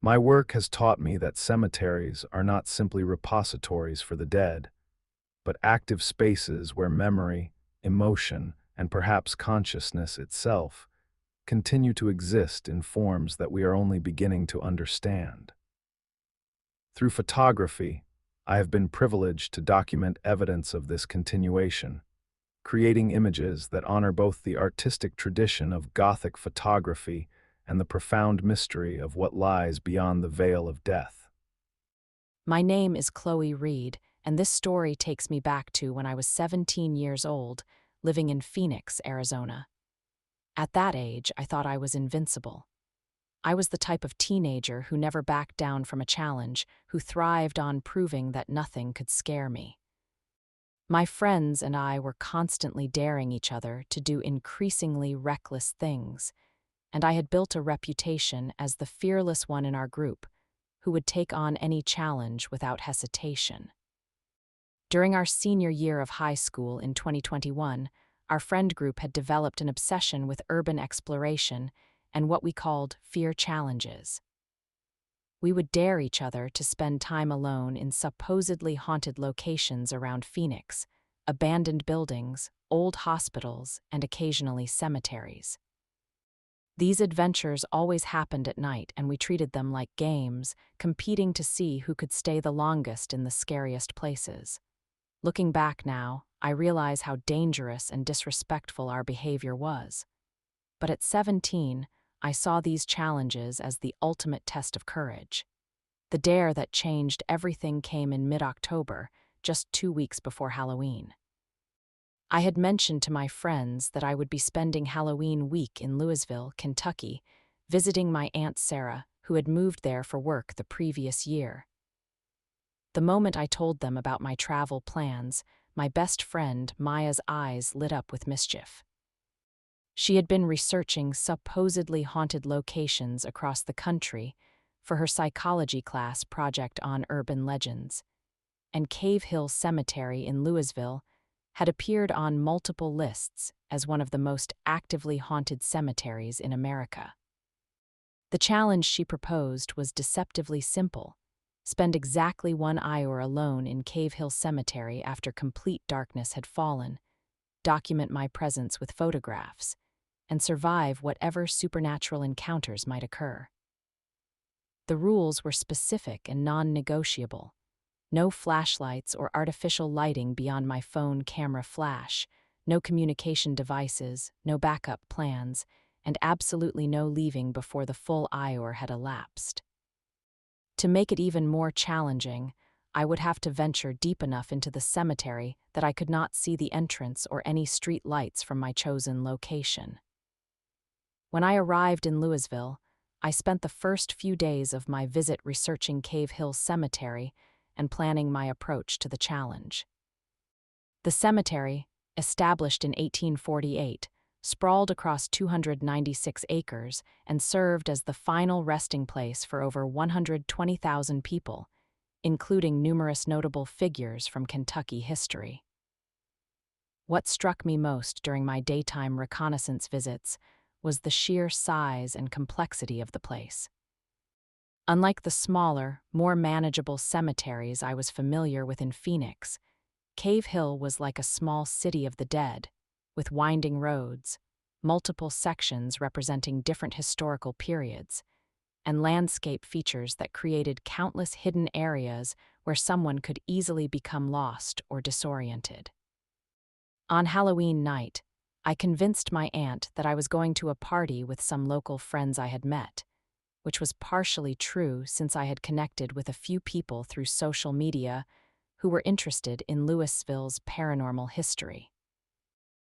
My work has taught me that cemeteries are not simply repositories for the dead, but active spaces where memory, emotion, and perhaps consciousness itself continue to exist in forms that we are only beginning to understand. Through photography, I have been privileged to document evidence of this continuation, creating images that honor both the artistic tradition of Gothic photography and the profound mystery of what lies beyond the veil of death. My name is Chloe Reed, and this story takes me back to when I was 17 years old, living in Phoenix, Arizona. At that age, I thought I was invincible. I was the type of teenager who never backed down from a challenge, who thrived on proving that nothing could scare me. My friends and I were constantly daring each other to do increasingly reckless things, and I had built a reputation as the fearless one in our group, who would take on any challenge without hesitation. During our senior year of high school in 2021, our friend group had developed an obsession with urban exploration and what we called fear challenges. We would dare each other to spend time alone in supposedly haunted locations around Phoenix, abandoned buildings, old hospitals, and occasionally cemeteries. These adventures always happened at night, and we treated them like games, competing to see who could stay the longest in the scariest places. Looking back now, I realize how dangerous and disrespectful our behavior was. But at 17, I saw these challenges as the ultimate test of courage. The dare that changed everything came in mid-October, just 2 weeks before Halloween. I had mentioned to my friends that I would be spending Halloween week in Louisville, Kentucky, visiting my Aunt Sarah, who had moved there for work the previous year. The moment I told them about my travel plans, my best friend Maya's eyes lit up with mischief. She had been researching supposedly haunted locations across the country for her psychology class project on urban legends, and Cave Hill Cemetery in Louisville had appeared on multiple lists as one of the most actively haunted cemeteries in America. The challenge she proposed was deceptively simple: spend exactly 1 hour alone in Cave Hill Cemetery after complete darkness had fallen, document my presence with photographs, and survive whatever supernatural encounters might occur. The rules were specific and non-negotiable. No flashlights or artificial lighting beyond my phone camera flash, no communication devices, no backup plans, and absolutely no leaving before the full hour had elapsed. To make it even more challenging, I would have to venture deep enough into the cemetery that I could not see the entrance or any street lights from my chosen location. When I arrived in Louisville, I spent the first few days of my visit researching Cave Hill Cemetery and planning my approach to the challenge. The cemetery, established in 1848, sprawled across 296 acres and served as the final resting place for over 120,000 people, including numerous notable figures from Kentucky history. What struck me most during my daytime reconnaissance visits was the sheer size and complexity of the place. Unlike the smaller, more manageable cemeteries I was familiar with in Phoenix, Cave Hill was like a small city of the dead, with winding roads, multiple sections representing different historical periods, and landscape features that created countless hidden areas where someone could easily become lost or disoriented. On Halloween night, I convinced my aunt that I was going to a party with some local friends I had met, which was partially true since I had connected with a few people through social media who were interested in Louisville's paranormal history.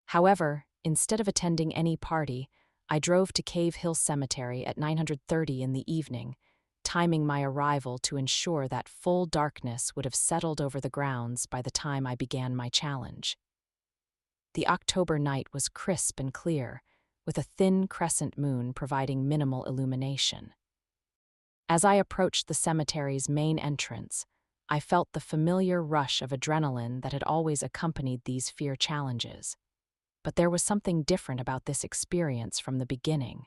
However, instead of attending any party, I drove to Cave Hill Cemetery at 9:30 in the evening, timing my arrival to ensure that full darkness would have settled over the grounds by the time I began my challenge. The October night was crisp and clear, with a thin crescent moon providing minimal illumination. As I approached the cemetery's main entrance, I felt the familiar rush of adrenaline that had always accompanied these fear challenges. But there was something different about this experience from the beginning.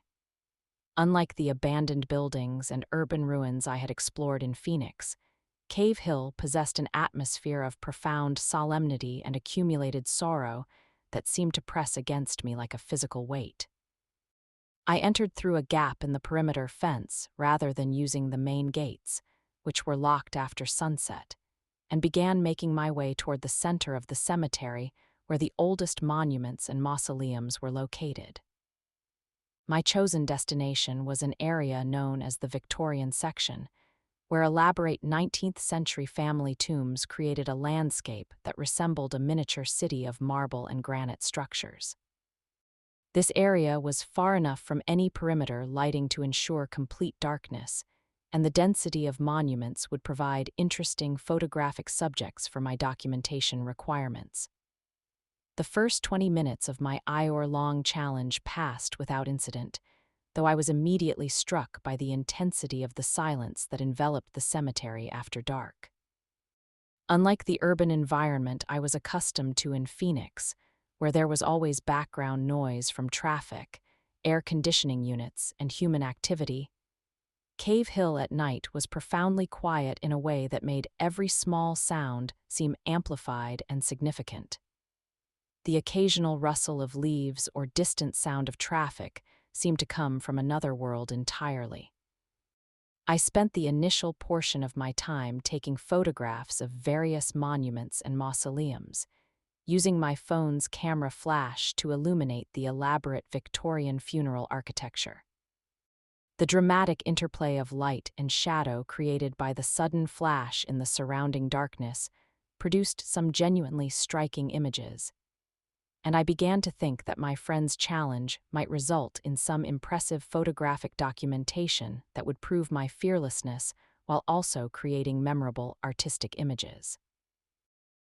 Unlike the abandoned buildings and urban ruins I had explored in Phoenix, Cave Hill possessed an atmosphere of profound solemnity and accumulated sorrow that seemed to press against me like a physical weight. I entered through a gap in the perimeter fence rather than using the main gates, which were locked after sunset, and began making my way toward the center of the cemetery where the oldest monuments and mausoleums were located. My chosen destination was an area known as the Victorian section, where elaborate 19th-century family tombs created a landscape that resembled a miniature city of marble and granite structures. This area was far enough from any perimeter lighting to ensure complete darkness, and the density of monuments would provide interesting photographic subjects for my documentation requirements. The first 20 minutes of my hour-long challenge passed without incident, though I was immediately struck by the intensity of the silence that enveloped the cemetery after dark. Unlike the urban environment I was accustomed to in Phoenix, where there was always background noise from traffic, air conditioning units, and human activity, Cave Hill at night was profoundly quiet in a way that made every small sound seem amplified and significant. The occasional rustle of leaves or distant sound of traffic seemed to come from another world entirely. I spent the initial portion of my time taking photographs of various monuments and mausoleums, using my phone's camera flash to illuminate the elaborate Victorian funeral architecture. The dramatic interplay of light and shadow created by the sudden flash in the surrounding darkness produced some genuinely striking images, and I began to think that my friend's challenge might result in some impressive photographic documentation that would prove my fearlessness while also creating memorable artistic images.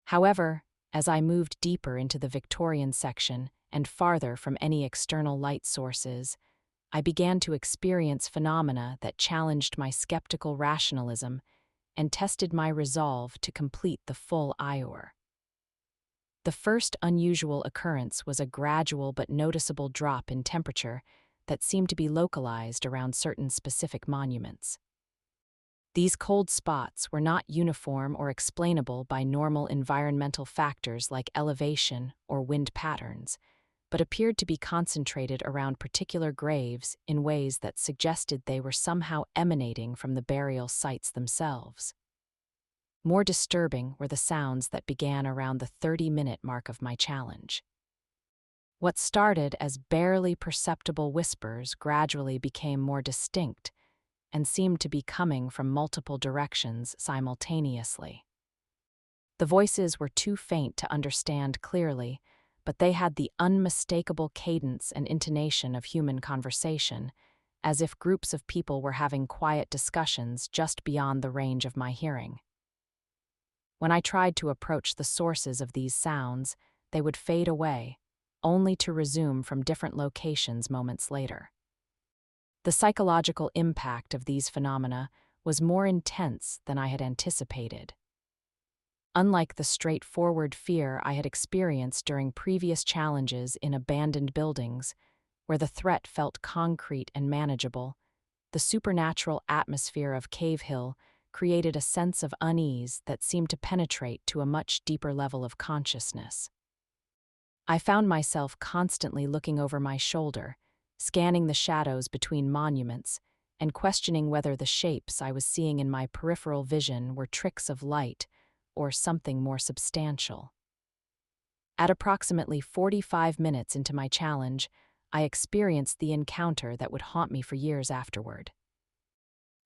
However, as I moved deeper into the Victorian section and farther from any external light sources, I began to experience phenomena that challenged my skeptical rationalism and tested my resolve to complete the full IOR. The first unusual occurrence was a gradual but noticeable drop in temperature that seemed to be localized around certain specific monuments. These cold spots were not uniform or explainable by normal environmental factors like elevation or wind patterns, but appeared to be concentrated around particular graves in ways that suggested they were somehow emanating from the burial sites themselves. More disturbing were the sounds that began around the 30-minute mark of my challenge. What started as barely perceptible whispers gradually became more distinct and seemed to be coming from multiple directions simultaneously. The voices were too faint to understand clearly, but they had the unmistakable cadence and intonation of human conversation, as if groups of people were having quiet discussions just beyond the range of my hearing. When I tried to approach the sources of these sounds, they would fade away, only to resume from different locations moments later. The psychological impact of these phenomena was more intense than I had anticipated. Unlike the straightforward fear I had experienced during previous challenges in abandoned buildings, where the threat felt concrete and manageable, the supernatural atmosphere of Cave Hill created a sense of unease that seemed to penetrate to a much deeper level of consciousness. I found myself constantly looking over my shoulder, scanning the shadows between monuments, and questioning whether the shapes I was seeing in my peripheral vision were tricks of light or something more substantial. At approximately 45 minutes into my challenge, I experienced the encounter that would haunt me for years afterward.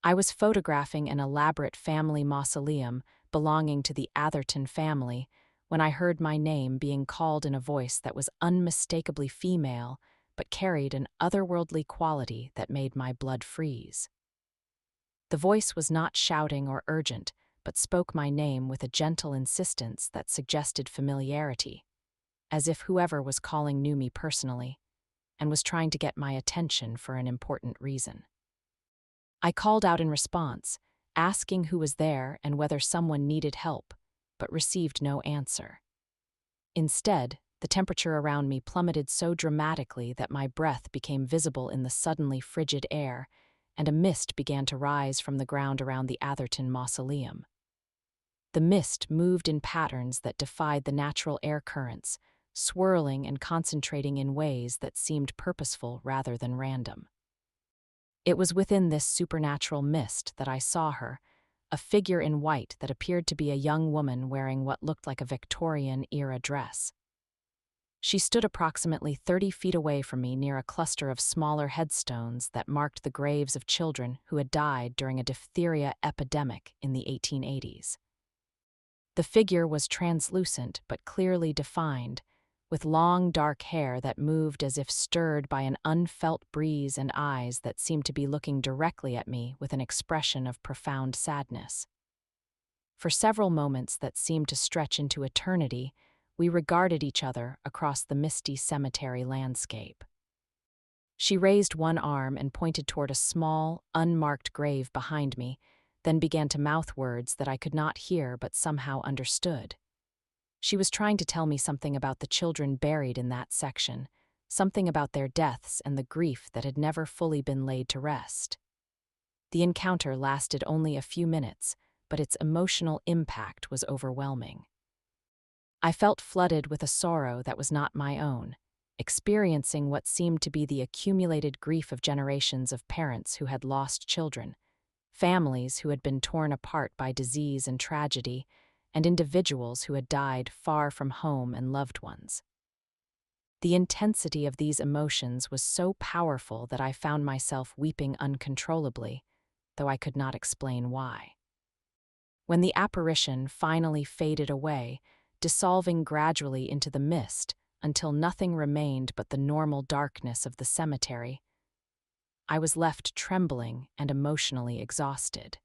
I was photographing an elaborate family mausoleum belonging to the Atherton family when I heard my name being called in a voice that was unmistakably female but carried an otherworldly quality that made my blood freeze. The voice was not shouting or urgent, but spoke my name with a gentle insistence that suggested familiarity, as if whoever was calling knew me personally and was trying to get my attention for an important reason. I called out in response, asking who was there and whether someone needed help, but received no answer. Instead, the temperature around me plummeted so dramatically that my breath became visible in the suddenly frigid air, and a mist began to rise from the ground around the Atherton mausoleum. The mist moved in patterns that defied the natural air currents, swirling and concentrating in ways that seemed purposeful rather than random. It was within this supernatural mist that I saw her, a figure in white that appeared to be a young woman wearing what looked like a Victorian-era dress. She stood approximately 30 feet away from me near a cluster of smaller headstones that marked the graves of children who had died during a diphtheria epidemic in the 1880s. The figure was translucent but clearly defined, with long dark hair that moved as if stirred by an unfelt breeze and eyes that seemed to be looking directly at me with an expression of profound sadness. For several moments that seemed to stretch into eternity, we regarded each other across the misty cemetery landscape. She raised one arm and pointed toward a small, unmarked grave behind me, then began to mouth words that I could not hear but somehow understood. She was trying to tell me something about the children buried in that section, something about their deaths and the grief that had never fully been laid to rest. The encounter lasted only a few minutes, but its emotional impact was overwhelming. I felt flooded with a sorrow that was not my own, experiencing what seemed to be the accumulated grief of generations of parents who had lost children, families who had been torn apart by disease and tragedy, and individuals who had died far from home and loved ones. The intensity of these emotions was so powerful that I found myself weeping uncontrollably, though I could not explain why. When the apparition finally faded away, dissolving gradually into the mist until nothing remained but the normal darkness of the cemetery, I was left trembling and emotionally exhausted.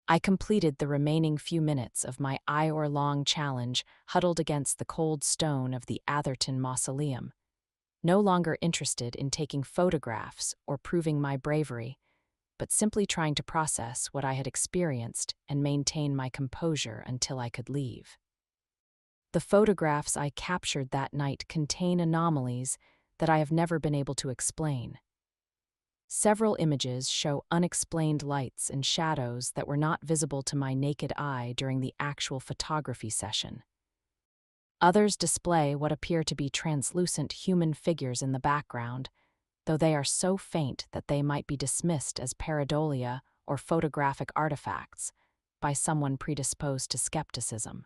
I completed the remaining few minutes of my hour-long challenge huddled against the cold stone of the Atherton Mausoleum, no longer interested in taking photographs or proving my bravery, but simply trying to process what I had experienced and maintain my composure until I could leave. The photographs I captured that night contain anomalies that I have never been able to explain. Several images show unexplained lights and shadows that were not visible to my naked eye during the actual photography session. Others display what appear to be translucent human figures in the background, though they are so faint that they might be dismissed as pareidolia or photographic artifacts by someone predisposed to skepticism.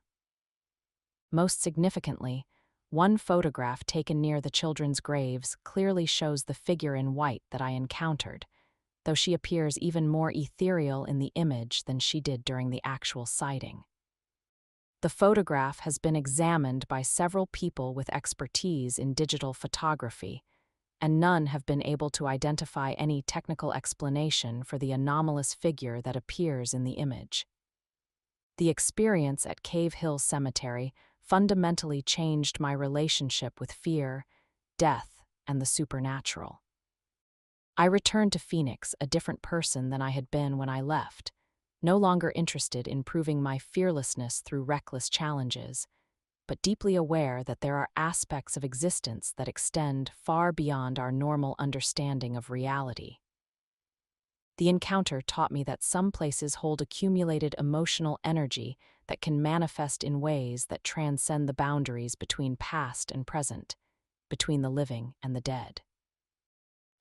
Most significantly, one photograph taken near the children's graves clearly shows the figure in white that I encountered, though she appears even more ethereal in the image than she did during the actual sighting. The photograph has been examined by several people with expertise in digital photography, and none have been able to identify any technical explanation for the anomalous figure that appears in the image. The experience at Cave Hill Cemetery fundamentally changed my relationship with fear, death, and the supernatural. I returned to Phoenix a different person than I had been when I left, no longer interested in proving my fearlessness through reckless challenges, but deeply aware that there are aspects of existence that extend far beyond our normal understanding of reality. The encounter taught me that some places hold accumulated emotional energy that can manifest in ways that transcend the boundaries between past and present, between the living and the dead.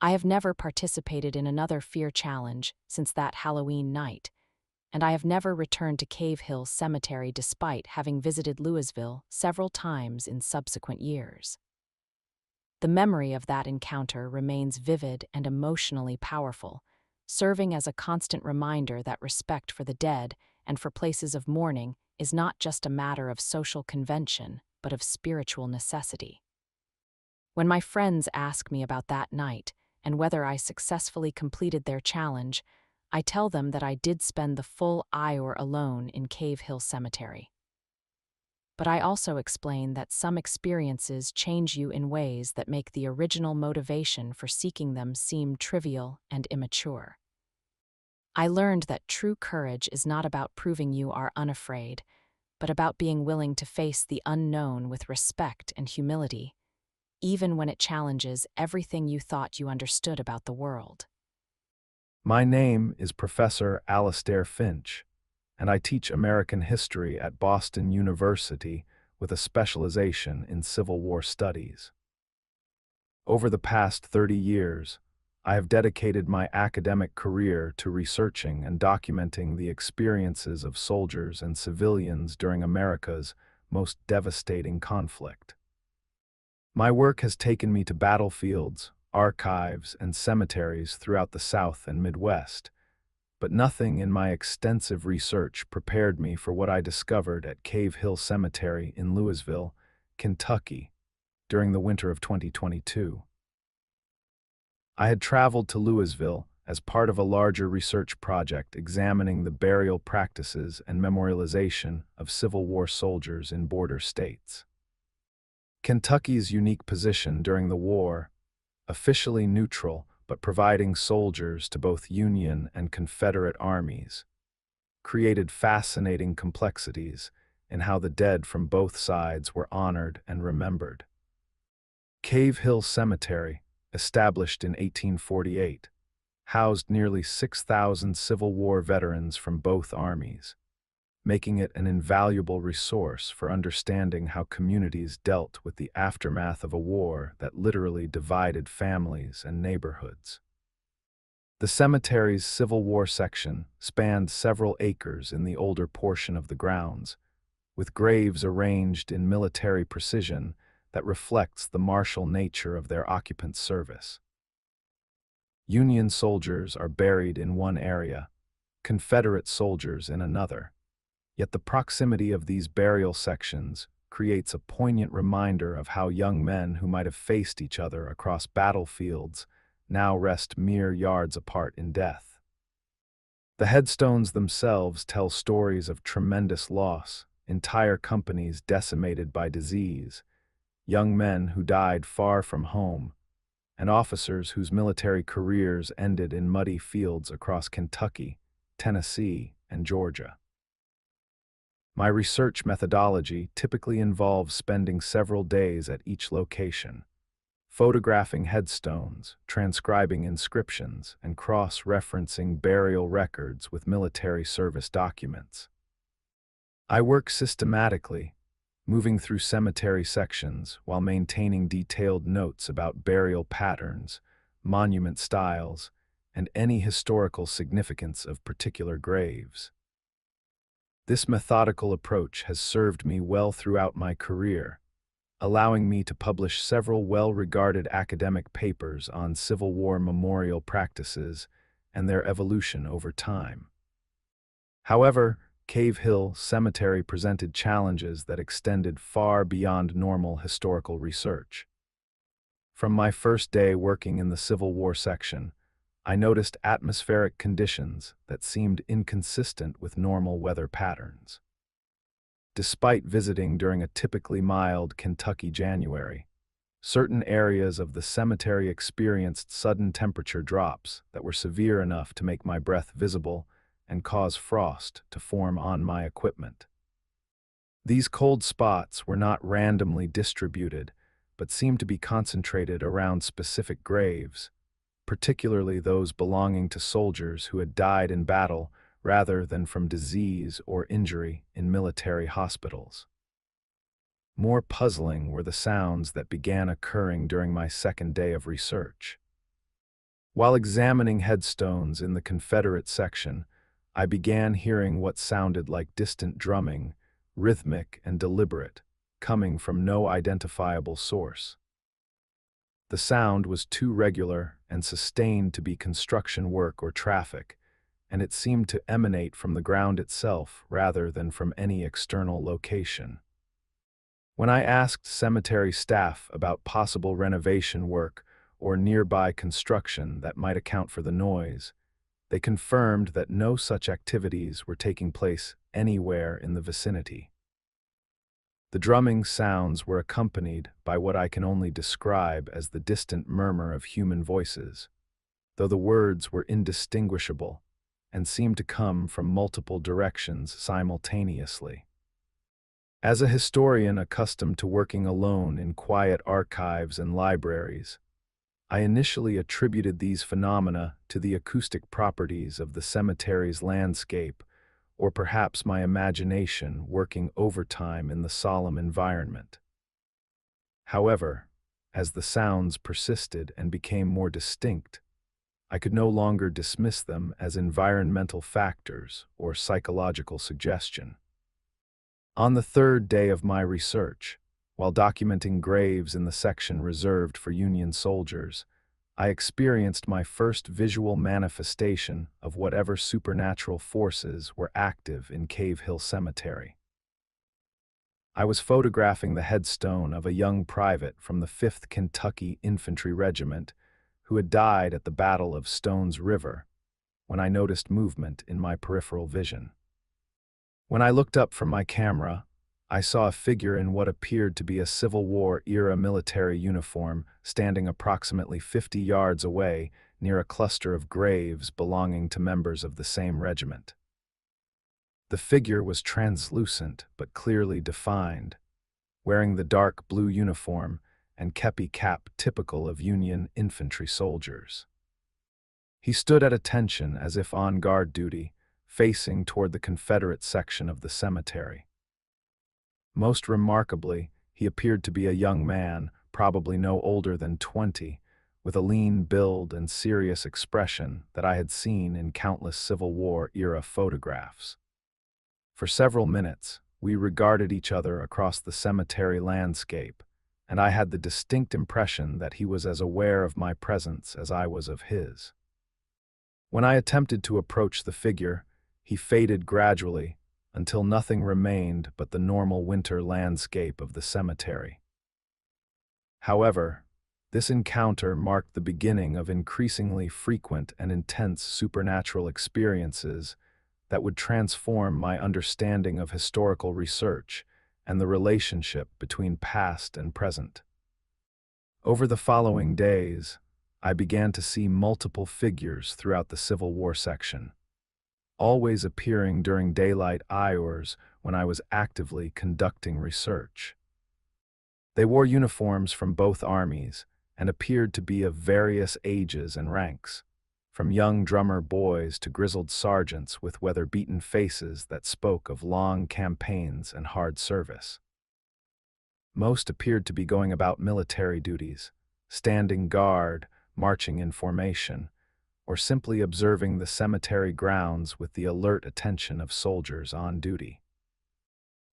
I have never participated in another fear challenge since that Halloween night, and I have never returned to Cave Hill Cemetery despite having visited Louisville several times in subsequent years. The memory of that encounter remains vivid and emotionally powerful, serving as a constant reminder that respect for the dead and for places of mourning is not just a matter of social convention, but of spiritual necessity. When my friends ask me about that night and whether I successfully completed their challenge, I tell them that I did spend the full hour alone in Cave Hill Cemetery. But I also explain that some experiences change you in ways that make the original motivation for seeking them seem trivial and immature. I learned that true courage is not about proving you are unafraid, but about being willing to face the unknown with respect and humility, even when it challenges everything you thought you understood about the world. My name is Professor Alastair Finch, and I teach American history at Boston University with a specialization in Civil War studies. Over the past 30 years, I have dedicated my academic career to researching and documenting the experiences of soldiers and civilians during America's most devastating conflict. My work has taken me to battlefields, archives, and cemeteries throughout the South and Midwest, but nothing in my extensive research prepared me for what I discovered at Cave Hill Cemetery in Louisville, Kentucky, during the winter of 2022. I had traveled to Louisville as part of a larger research project examining the burial practices and memorialization of Civil War soldiers in border states. Kentucky's unique position during the war, officially neutral but providing soldiers to both Union and Confederate armies, created fascinating complexities in how the dead from both sides were honored and remembered. Cave Hill Cemetery, established in 1848, housed nearly 6,000 Civil War veterans from both armies, making it an invaluable resource for understanding how communities dealt with the aftermath of a war that literally divided families and neighborhoods. The cemetery's Civil War section spanned several acres in the older portion of the grounds, with graves arranged in military precision that reflects the martial nature of their occupants' service. Union soldiers are buried in one area, Confederate soldiers in another, yet the proximity of these burial sections creates a poignant reminder of how young men who might have faced each other across battlefields now rest mere yards apart in death. The headstones themselves tell stories of tremendous loss, entire companies decimated by disease, young men who died far from home, and officers whose military careers ended in muddy fields across Kentucky, Tennessee, and Georgia. My research methodology typically involves spending several days at each location, photographing headstones, transcribing inscriptions, and cross-referencing burial records with military service documents. I work systematically, moving through cemetery sections while maintaining detailed notes about burial patterns, monument styles, and any historical significance of particular graves. This methodical approach has served me well throughout my career, allowing me to publish several well-regarded academic papers on Civil War memorial practices and their evolution over time. However, Cave Hill Cemetery presented challenges that extended far beyond normal historical research. From my first day working in the Civil War section, I noticed atmospheric conditions that seemed inconsistent with normal weather patterns. Despite visiting during a typically mild Kentucky January, certain areas of the cemetery experienced sudden temperature drops that were severe enough to make my breath visible and cause frost to form on my equipment. These cold spots were not randomly distributed, but seemed to be concentrated around specific graves, particularly those belonging to soldiers who had died in battle rather than from disease or injury in military hospitals. More puzzling were the sounds that began occurring during my second day of research. While examining headstones in the Confederate section, I began hearing what sounded like distant drumming, rhythmic and deliberate, coming from no identifiable source. The sound was too regular and sustained to be construction work or traffic, and it seemed to emanate from the ground itself rather than from any external location. When I asked cemetery staff about possible renovation work or nearby construction that might account for the noise, they confirmed that no such activities were taking place anywhere in the vicinity. The drumming sounds were accompanied by what I can only describe as the distant murmur of human voices, though the words were indistinguishable and seemed to come from multiple directions simultaneously. As a historian accustomed to working alone in quiet archives and libraries, I initially attributed these phenomena to the acoustic properties of the cemetery's landscape, or perhaps my imagination working overtime in the solemn environment. However, as the sounds persisted and became more distinct, I could no longer dismiss them as environmental factors or psychological suggestion. On the third day of my research, while documenting graves in the section reserved for Union soldiers, I experienced my first visual manifestation of whatever supernatural forces were active in Cave Hill Cemetery. I was photographing the headstone of a young private from the 5th Kentucky Infantry Regiment who had died at the Battle of Stones River, when I noticed movement in my peripheral vision. When I looked up from my camera, I saw a figure in what appeared to be a Civil War-era military uniform standing approximately 50 yards away near a cluster of graves belonging to members of the same regiment. The figure was translucent but clearly defined, wearing the dark blue uniform and kepi cap typical of Union infantry soldiers. He stood at attention as if on guard duty, facing toward the Confederate section of the cemetery. Most remarkably, he appeared to be a young man, probably no older than 20, with a lean build and serious expression that I had seen in countless Civil War-era photographs. For several minutes, we regarded each other across the cemetery landscape, and I had the distinct impression that he was as aware of my presence as I was of his. When I attempted to approach the figure, he faded gradually until nothing remained but the normal winter landscape of the cemetery. However, this encounter marked the beginning of increasingly frequent and intense supernatural experiences that would transform my understanding of historical research and the relationship between past and present. Over the following days, I began to see multiple figures throughout the Civil War section, always appearing during daylight hours when I was actively conducting research. They wore uniforms from both armies and appeared to be of various ages and ranks, from young drummer boys to grizzled sergeants with weather-beaten faces that spoke of long campaigns and hard service. Most appeared to be going about military duties, standing guard, marching in formation, or simply observing the cemetery grounds with the alert attention of soldiers on duty.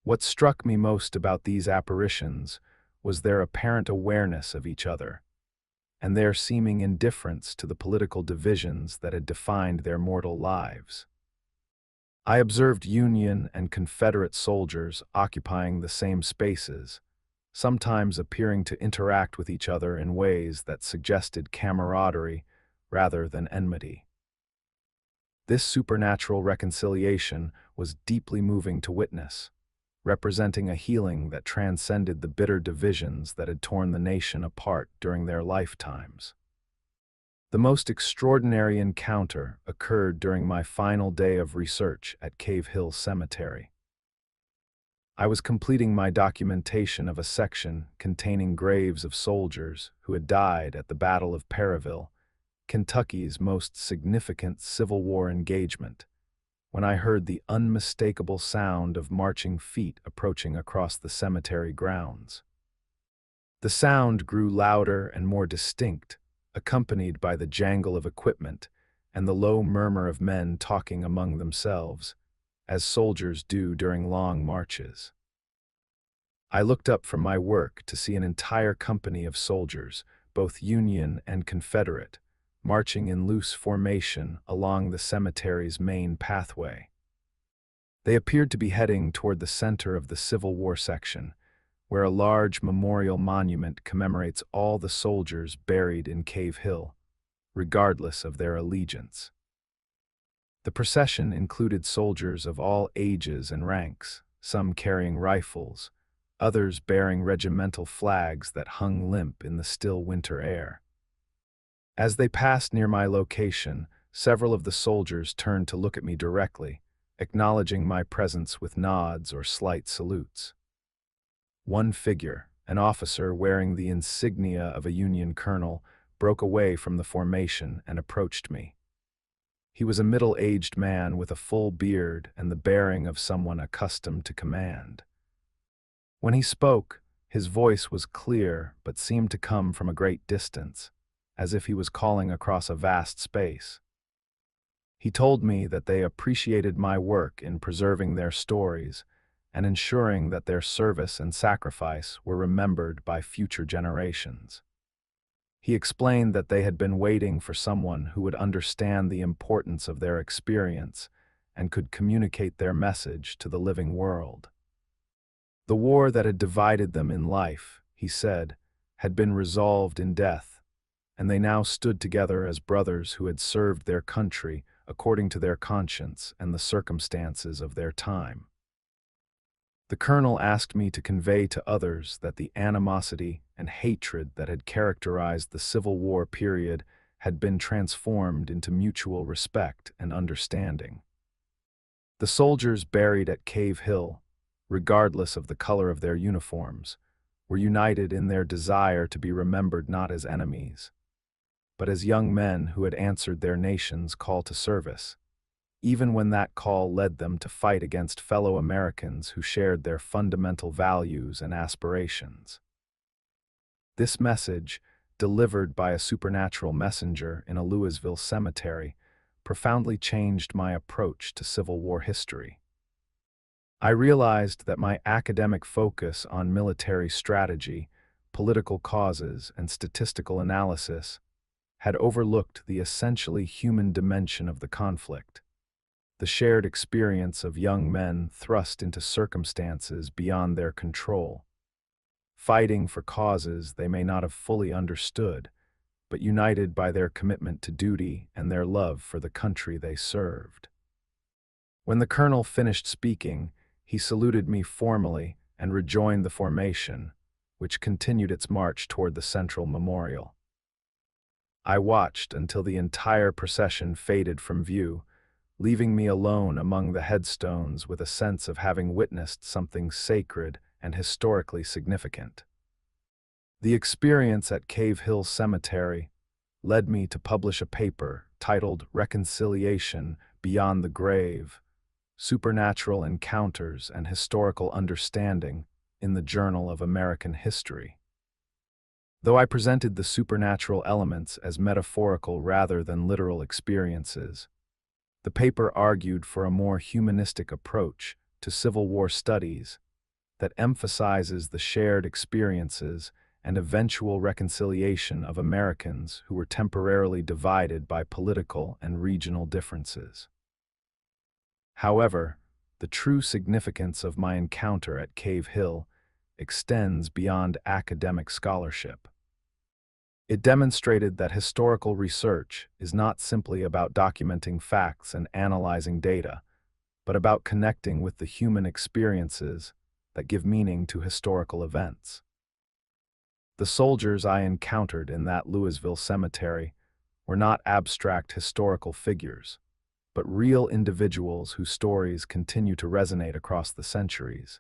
What struck me most about these apparitions was their apparent awareness of each other, and their seeming indifference to the political divisions that had defined their mortal lives. I observed Union and Confederate soldiers occupying the same spaces, sometimes appearing to interact with each other in ways that suggested camaraderie rather than enmity. This supernatural reconciliation was deeply moving to witness, representing a healing that transcended the bitter divisions that had torn the nation apart during their lifetimes. The most extraordinary encounter occurred during my final day of research at Cave Hill Cemetery. I was completing my documentation of a section containing graves of soldiers who had died at the Battle of Perryville, Kentucky's most significant Civil War engagement, when I heard the unmistakable sound of marching feet approaching across the cemetery grounds. The sound grew louder and more distinct, accompanied by the jangle of equipment and the low murmur of men talking among themselves, as soldiers do during long marches. I looked up from my work to see an entire company of soldiers, both Union and Confederate, marching in loose formation along the cemetery's main pathway. They appeared to be heading toward the center of the Civil War section, where a large memorial monument commemorates all the soldiers buried in Cave Hill, regardless of their allegiance. The procession included soldiers of all ages and ranks, some carrying rifles, others bearing regimental flags that hung limp in the still winter air. As they passed near my location, several of the soldiers turned to look at me directly, acknowledging my presence with nods or slight salutes. One figure, an officer wearing the insignia of a Union colonel, broke away from the formation and approached me. He was a middle-aged man with a full beard and the bearing of someone accustomed to command. When he spoke, his voice was clear but seemed to come from a great distance, as if he was calling across a vast space. He told me that they appreciated my work in preserving their stories and ensuring that their service and sacrifice were remembered by future generations. He explained that they had been waiting for someone who would understand the importance of their experience and could communicate their message to the living world. The war that had divided them in life, he said, had been resolved in death, and they now stood together as brothers who had served their country according to their conscience and the circumstances of their time. The colonel asked me to convey to others that the animosity and hatred that had characterized the Civil War period had been transformed into mutual respect and understanding. The soldiers buried at Cave Hill, regardless of the color of their uniforms, were united in their desire to be remembered not as enemies, but as young men who had answered their nation's call to service, even when that call led them to fight against fellow Americans who shared their fundamental values and aspirations. This message, delivered by a supernatural messenger in a Louisville cemetery, profoundly changed my approach to Civil War history. I realized that my academic focus on military strategy, political causes, and statistical analysis had overlooked the essentially human dimension of the conflict, the shared experience of young men thrust into circumstances beyond their control, fighting for causes they may not have fully understood, but united by their commitment to duty and their love for the country they served. When the colonel finished speaking, he saluted me formally and rejoined the formation, which continued its march toward the central memorial. I watched until the entire procession faded from view, leaving me alone among the headstones with a sense of having witnessed something sacred and historically significant. The experience at Cave Hill Cemetery led me to publish a paper titled Reconciliation Beyond the Grave: Supernatural Encounters and Historical Understanding in the Journal of American History. Though I presented the supernatural elements as metaphorical rather than literal experiences, the paper argued for a more humanistic approach to Civil War studies that emphasizes the shared experiences and eventual reconciliation of Americans who were temporarily divided by political and regional differences. However, the true significance of my encounter at Cave Hill extends beyond academic scholarship. It demonstrated that historical research is not simply about documenting facts and analyzing data, but about connecting with the human experiences that give meaning to historical events. The soldiers I encountered in that Louisville cemetery were not abstract historical figures, but real individuals whose stories continue to resonate across the centuries,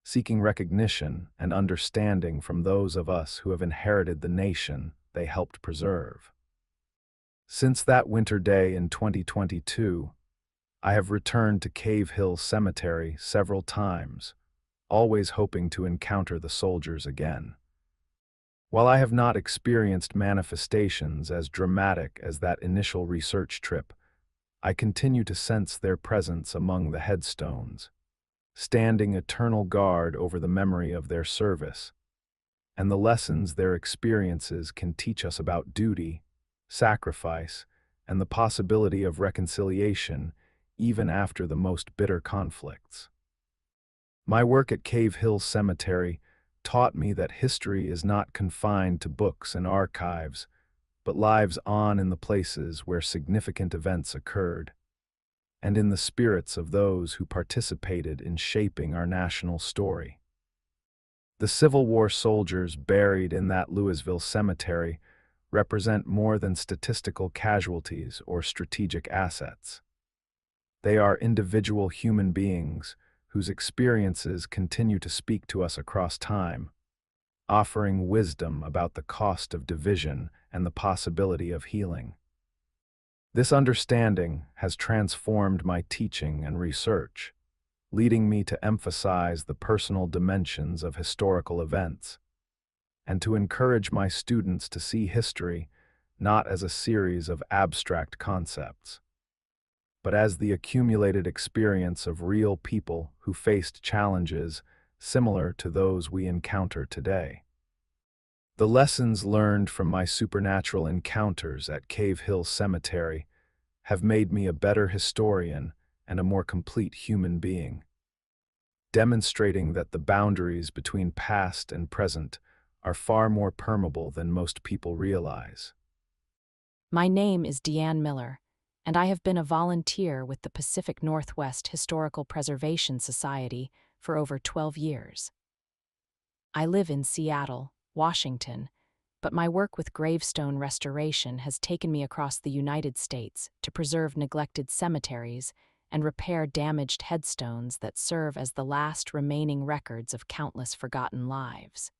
seeking recognition and understanding from those of us who have inherited the nation they helped preserve. Since that winter day in 2022, I have returned to Cave Hill Cemetery several times, always hoping to encounter the soldiers again. While I have not experienced manifestations as dramatic as that initial research trip, I continue to sense their presence among the headstones, standing eternal guard over the memory of their service, and the lessons their experiences can teach us about duty, sacrifice, and the possibility of reconciliation even after the most bitter conflicts. My work at Cave Hill Cemetery taught me that history is not confined to books and archives, but lives on in the places where significant events occurred, and in the spirits of those who participated in shaping our national story. The Civil War soldiers buried in that Louisville cemetery represent more than statistical casualties or strategic assets. They are individual human beings whose experiences continue to speak to us across time, offering wisdom about the cost of division and the possibility of healing. This understanding has transformed my teaching and research, leading me to emphasize the personal dimensions of historical events, and to encourage my students to see history not as a series of abstract concepts, but as the accumulated experience of real people who faced challenges similar to those we encounter today. The lessons learned from my supernatural encounters at Cave Hill Cemetery have made me a better historian and a more complete human being, demonstrating that the boundaries between past and present are far more permeable than most people realize. My name is Deanne Miller, and I have been a volunteer with the Pacific Northwest Historical Preservation Society for over 12 years. I live in Seattle, Washington, but my work with gravestone restoration has taken me across the United States to preserve neglected cemeteries and repair damaged headstones that serve as the last remaining records of countless forgotten lives.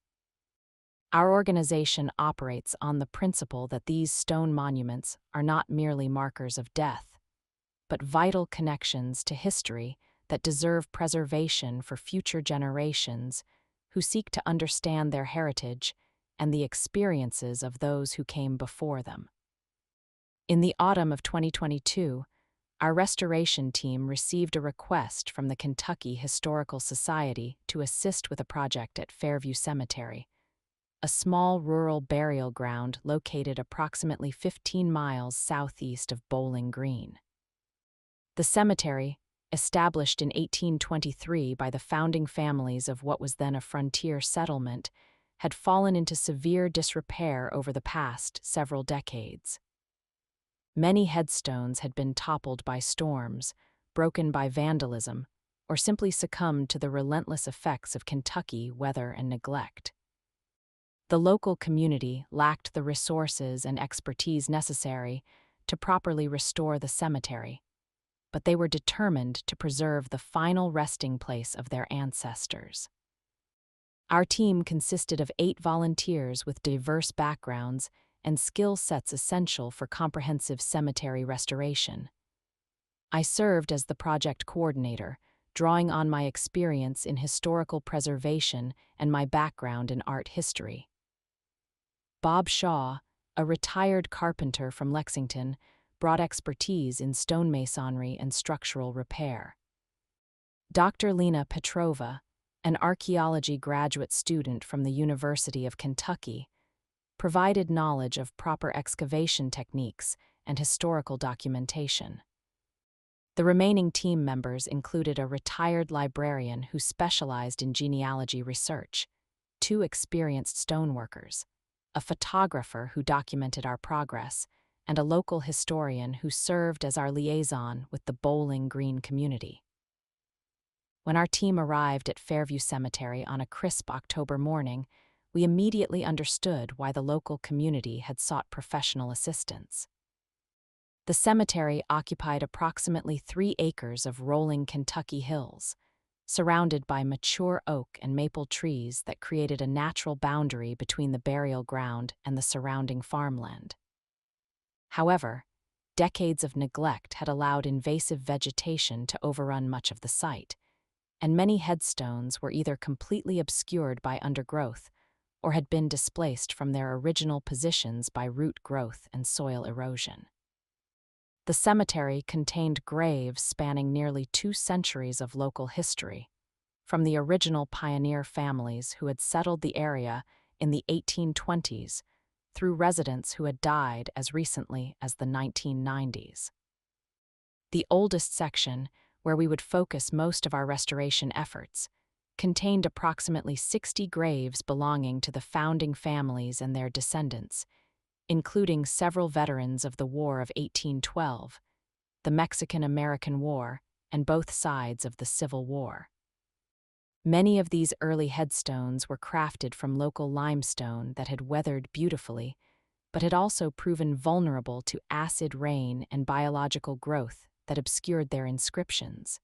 Our organization operates on the principle that these stone monuments are not merely markers of death, but vital connections to history that deserve preservation for future generations who seek to understand their heritage and the experiences of those who came before them. In the autumn of 2022, our restoration team received a request from the Kentucky Historical Society to assist with a project at Fairview Cemetery, a small rural burial ground located approximately 15 miles southeast of Bowling Green. The cemetery, established in 1823 by the founding families of what was then a frontier settlement, had fallen into severe disrepair over the past several decades. Many headstones had been toppled by storms, broken by vandalism, or simply succumbed to the relentless effects of Kentucky weather and neglect. The local community lacked the resources and expertise necessary to properly restore the cemetery, but they were determined to preserve the final resting place of their ancestors. Our team consisted of 8 volunteers with diverse backgrounds and skill sets essential for comprehensive cemetery restoration. I served as the project coordinator, drawing on my experience in historical preservation and my background in art history. Bob Shaw, a retired carpenter from Lexington, brought expertise in stonemasonry and structural repair. Dr. Lena Petrova, an archaeology graduate student from the University of Kentucky, provided knowledge of proper excavation techniques and historical documentation. The remaining team members included a retired librarian who specialized in genealogy research, 2 experienced stoneworkers, a photographer who documented our progress, and a local historian who served as our liaison with the Bowling Green community. When our team arrived at Fairview Cemetery on a crisp October morning, we immediately understood why the local community had sought professional assistance. The cemetery occupied approximately 3 acres of rolling Kentucky hills, surrounded by mature oak and maple trees that created a natural boundary between the burial ground and the surrounding farmland. However, decades of neglect had allowed invasive vegetation to overrun much of the site, and many headstones were either completely obscured by undergrowth or had been displaced from their original positions by root growth and soil erosion. The cemetery contained graves spanning nearly 2 centuries of local history, from the original pioneer families who had settled the area in the 1820s through residents who had died as recently as the 1990s. The oldest section, where we would focus most of our restoration efforts, contained approximately 60 graves belonging to the founding families and their descendants, including several veterans of the War of 1812, the Mexican-American War, and both sides of the Civil War. Many of these early headstones were crafted from local limestone that had weathered beautifully, but had also proven vulnerable to acid rain and biological growth that obscured their inscriptions.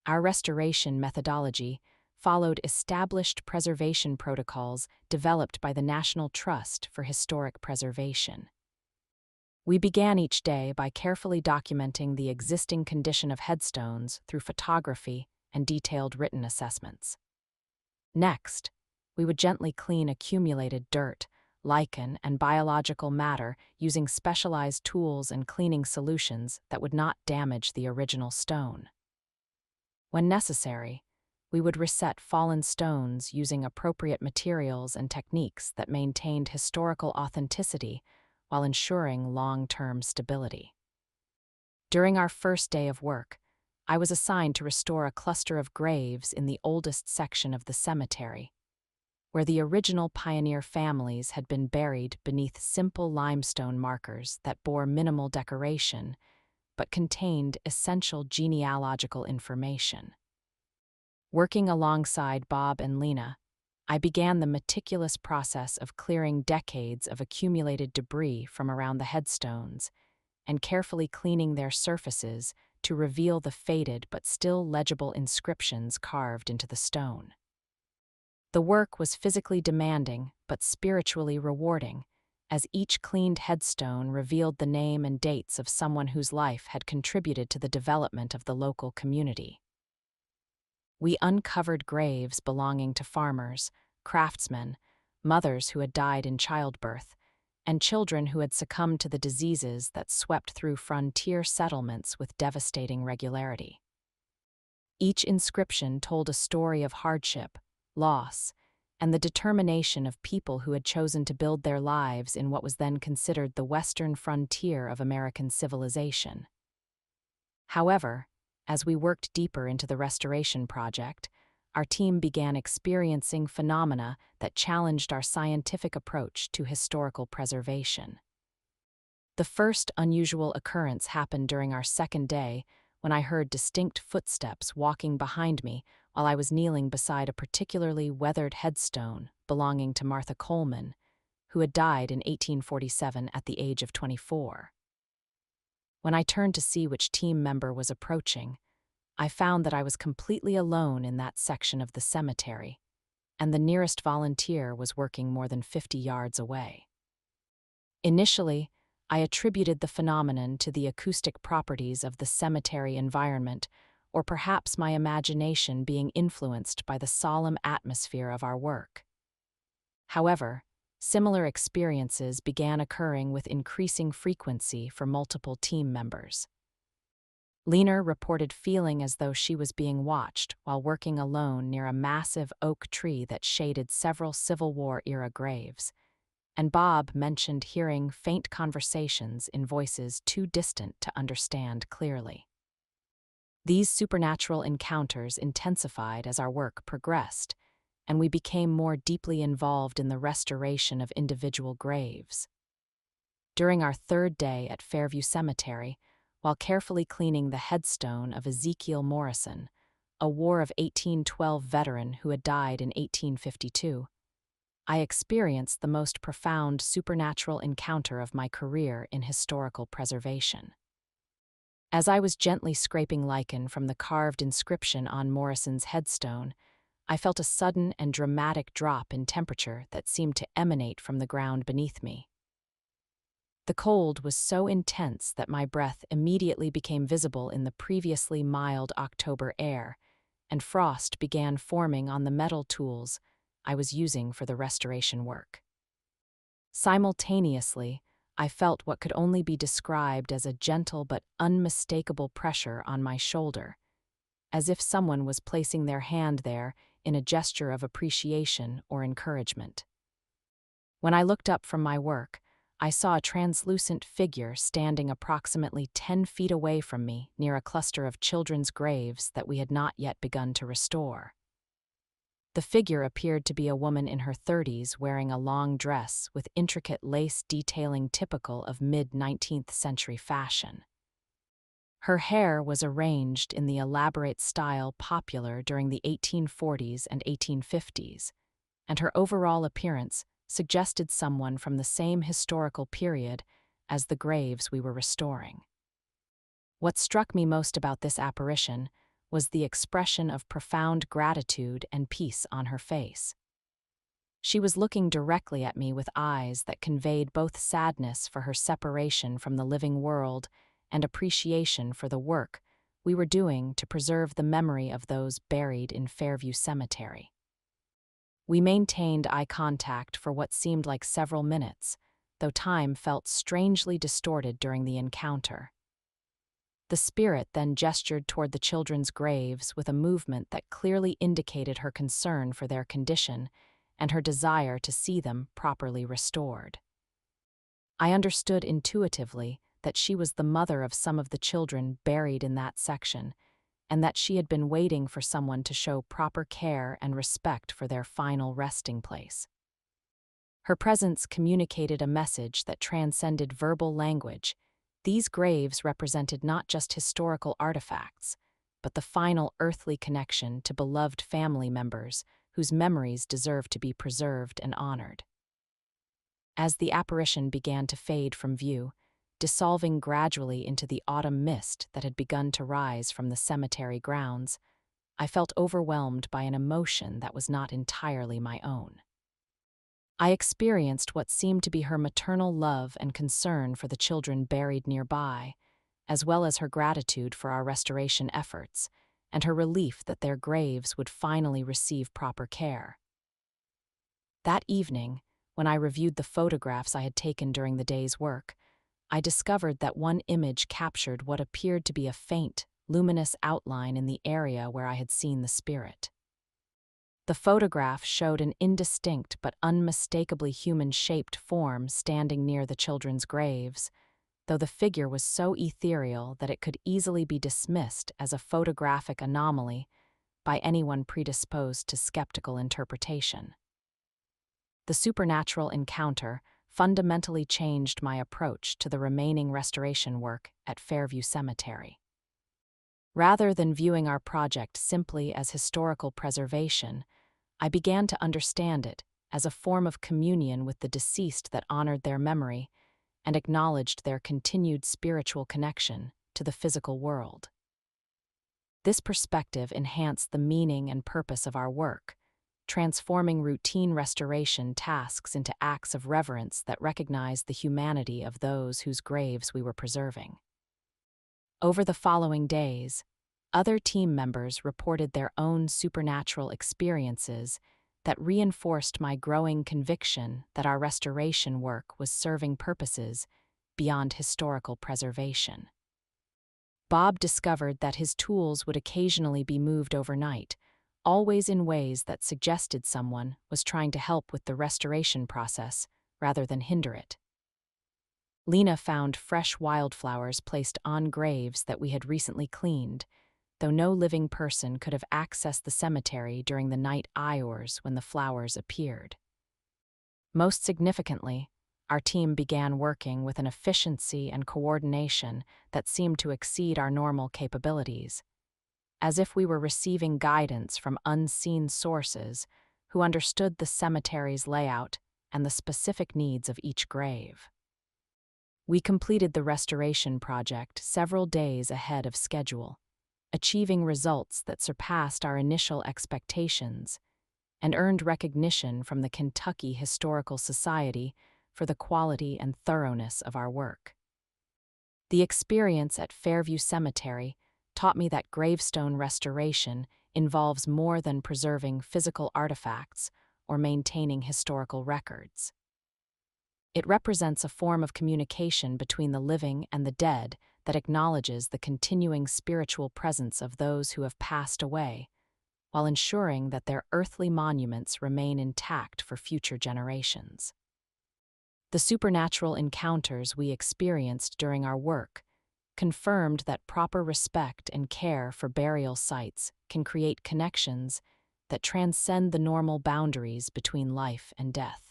Our restoration methodology followed established preservation protocols developed by the National Trust for Historic Preservation. We began each day by carefully documenting the existing condition of headstones through photography and detailed written assessments. Next, we would gently clean accumulated dirt, lichen, and biological matter using specialized tools and cleaning solutions that would not damage the original stone. When necessary, we would reset fallen stones using appropriate materials and techniques that maintained historical authenticity while ensuring long-term stability. During our first day of work, I was assigned to restore a cluster of graves in the oldest section of the cemetery, where the original pioneer families had been buried beneath simple limestone markers that bore minimal decoration but contained essential genealogical information. Working alongside Bob and Lena, I began the meticulous process of clearing decades of accumulated debris from around the headstones and carefully cleaning their surfaces to reveal the faded but still legible inscriptions carved into the stone. The work was physically demanding but spiritually rewarding, as each cleaned headstone revealed the name and dates of someone whose life had contributed to the development of the local community. We uncovered graves belonging to farmers, craftsmen, mothers who had died in childbirth, and children who had succumbed to the diseases that swept through frontier settlements with devastating regularity. Each inscription told a story of hardship, loss, and the determination of people who had chosen to build their lives in what was then considered the western frontier of American civilization. However, as we worked deeper into the restoration project, our team began experiencing phenomena that challenged our scientific approach to historical preservation. The first unusual occurrence happened during our second day when I heard distinct footsteps walking behind me while I was kneeling beside a particularly weathered headstone belonging to Martha Coleman, who had died in 1847 at the age of 24. When I turned to see which team member was approaching, I found that I was completely alone in that section of the cemetery, and the nearest volunteer was working more than 50 yards away. Initially, I attributed the phenomenon to the acoustic properties of the cemetery environment, or perhaps my imagination being influenced by the solemn atmosphere of our work. However, similar experiences began occurring with increasing frequency for multiple team members. Lena reported feeling as though she was being watched while working alone near a massive oak tree that shaded several Civil War-era graves, and Bob mentioned hearing faint conversations in voices too distant to understand clearly. These supernatural encounters intensified as our work progressed, and we became more deeply involved in the restoration of individual graves. During our third day at Fairview Cemetery, while carefully cleaning the headstone of Ezekiel Morrison, a War of 1812 veteran who had died in 1852, I experienced the most profound supernatural encounter of my career in historical preservation. As I was gently scraping lichen from the carved inscription on Morrison's headstone, I felt a sudden and dramatic drop in temperature that seemed to emanate from the ground beneath me. The cold was so intense that my breath immediately became visible in the previously mild October air, and frost began forming on the metal tools I was using for the restoration work. Simultaneously, I felt what could only be described as a gentle but unmistakable pressure on my shoulder, as if someone was placing their hand there in a gesture of appreciation or encouragement. When I looked up from my work, I saw a translucent figure standing approximately 10 feet away from me near a cluster of children's graves that we had not yet begun to restore. The figure appeared to be a woman in her 30s wearing a long dress with intricate lace detailing typical of mid-19th century fashion. Her hair was arranged in the elaborate style popular during the 1840s and 1850s, and her overall appearance suggested someone from the same historical period as the graves we were restoring. What struck me most about this apparition was the expression of profound gratitude and peace on her face. She was looking directly at me with eyes that conveyed both sadness for her separation from the living world and appreciation for the work we were doing to preserve the memory of those buried in Fairview Cemetery. We maintained eye contact for what seemed like several minutes, though time felt strangely distorted during the encounter. The spirit then gestured toward the children's graves with a movement that clearly indicated her concern for their condition and her desire to see them properly restored. I understood intuitively that she was the mother of some of the children buried in that section, and that she had been waiting for someone to show proper care and respect for their final resting place. Her presence communicated a message that transcended verbal language. These graves represented not just historical artifacts, but the final earthly connection to beloved family members whose memories deserve to be preserved and honored. As the apparition began to fade from view, dissolving gradually into the autumn mist that had begun to rise from the cemetery grounds, I felt overwhelmed by an emotion that was not entirely my own. I experienced what seemed to be her maternal love and concern for the children buried nearby, as well as her gratitude for our restoration efforts, and her relief that their graves would finally receive proper care. That evening, when I reviewed the photographs I had taken during the day's work, I discovered that one image captured what appeared to be a faint, luminous outline in the area where I had seen the spirit. The photograph showed an indistinct but unmistakably human-shaped form standing near the children's graves, though the figure was so ethereal that it could easily be dismissed as a photographic anomaly by anyone predisposed to skeptical interpretation. The supernatural encounter fundamentally changed my approach to the remaining restoration work at Fairview Cemetery. Rather than viewing our project simply as historical preservation, I began to understand it as a form of communion with the deceased that honored their memory and acknowledged their continued spiritual connection to the physical world. This perspective enhanced the meaning and purpose of our work, transforming routine restoration tasks into acts of reverence that recognized the humanity of those whose graves we were preserving. Over the following days, other team members reported their own supernatural experiences that reinforced my growing conviction that our restoration work was serving purposes beyond historical preservation. Bob discovered that his tools would occasionally be moved overnight, always in ways that suggested someone was trying to help with the restoration process rather than hinder it. Lena found fresh wildflowers placed on graves that we had recently cleaned, though no living person could have accessed the cemetery during the night hours when the flowers appeared. Most significantly, our team began working with an efficiency and coordination that seemed to exceed our normal capabilities, as if we were receiving guidance from unseen sources who understood the cemetery's layout and the specific needs of each grave. We completed the restoration project several days ahead of schedule, achieving results that surpassed our initial expectations and earned recognition from the Kentucky Historical Society for the quality and thoroughness of our work. The experience at Fairview Cemetery taught me that gravestone restoration involves more than preserving physical artifacts or maintaining historical records. It represents a form of communication between the living and the dead that acknowledges the continuing spiritual presence of those who have passed away, while ensuring that their earthly monuments remain intact for future generations. The supernatural encounters we experienced during our work confirmed that proper respect and care for burial sites can create connections that transcend the normal boundaries between life and death.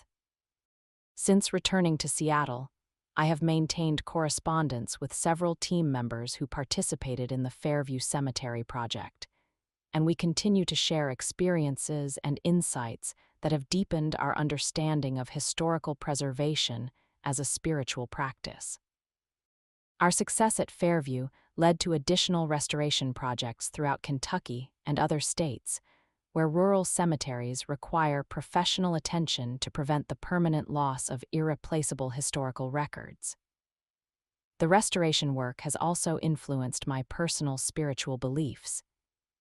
Since returning to Seattle, I have maintained correspondence with several team members who participated in the Fairview Cemetery project, and we continue to share experiences and insights that have deepened our understanding of historical preservation as a spiritual practice. Our success at Fairview led to additional restoration projects throughout Kentucky and other states, where rural cemeteries require professional attention to prevent the permanent loss of irreplaceable historical records. The restoration work has also influenced my personal spiritual beliefs,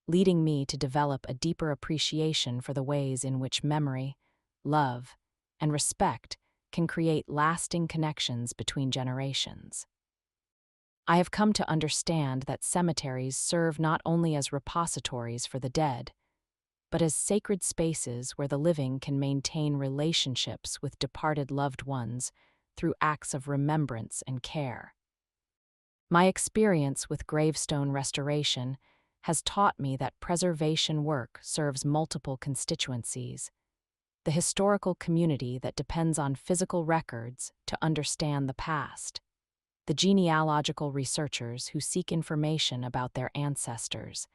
leading me to develop a deeper appreciation for the ways in which memory, love, and respect can create lasting connections between generations. I have come to understand that cemeteries serve not only as repositories for the dead, but as sacred spaces where the living can maintain relationships with departed loved ones through acts of remembrance and care. My experience with gravestone restoration has taught me that preservation work serves multiple constituencies: the historical community that depends on physical records to understand the past, the genealogical researchers who seek information about their ancestors,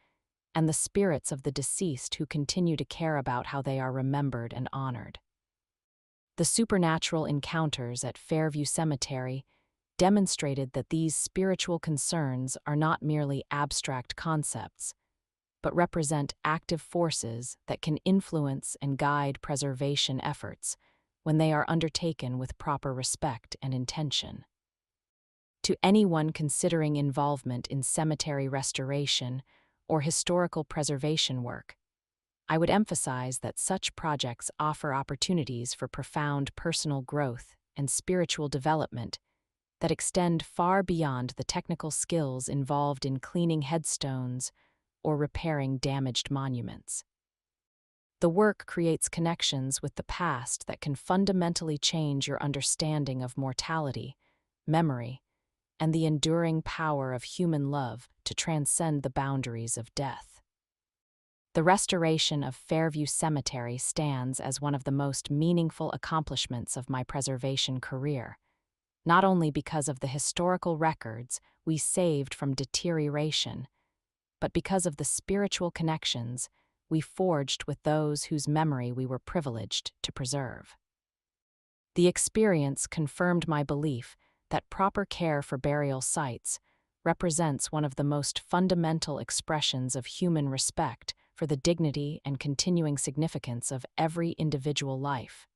and the spirits of the deceased who continue to care about how they are remembered and honored. The supernatural encounters at Fairview Cemetery demonstrated that these spiritual concerns are not merely abstract concepts, but represent active forces that can influence and guide preservation efforts when they are undertaken with proper respect and intention. To anyone considering involvement in cemetery restoration or historical preservation work, I would emphasize that such projects offer opportunities for profound personal growth and spiritual development that extend far beyond the technical skills involved in cleaning headstones or repairing damaged monuments. The work creates connections with the past that can fundamentally change your understanding of mortality, memory, and the enduring power of human love to transcend the boundaries of death. The restoration of Fairview Cemetery stands as one of the most meaningful accomplishments of my preservation career, not only because of the historical records we saved from deterioration, but because of the spiritual connections we forged with those whose memory we were privileged to preserve. The experience confirmed my belief that proper care for burial sites represents one of the most fundamental expressions of human respect for the dignity and continuing significance of every individual life,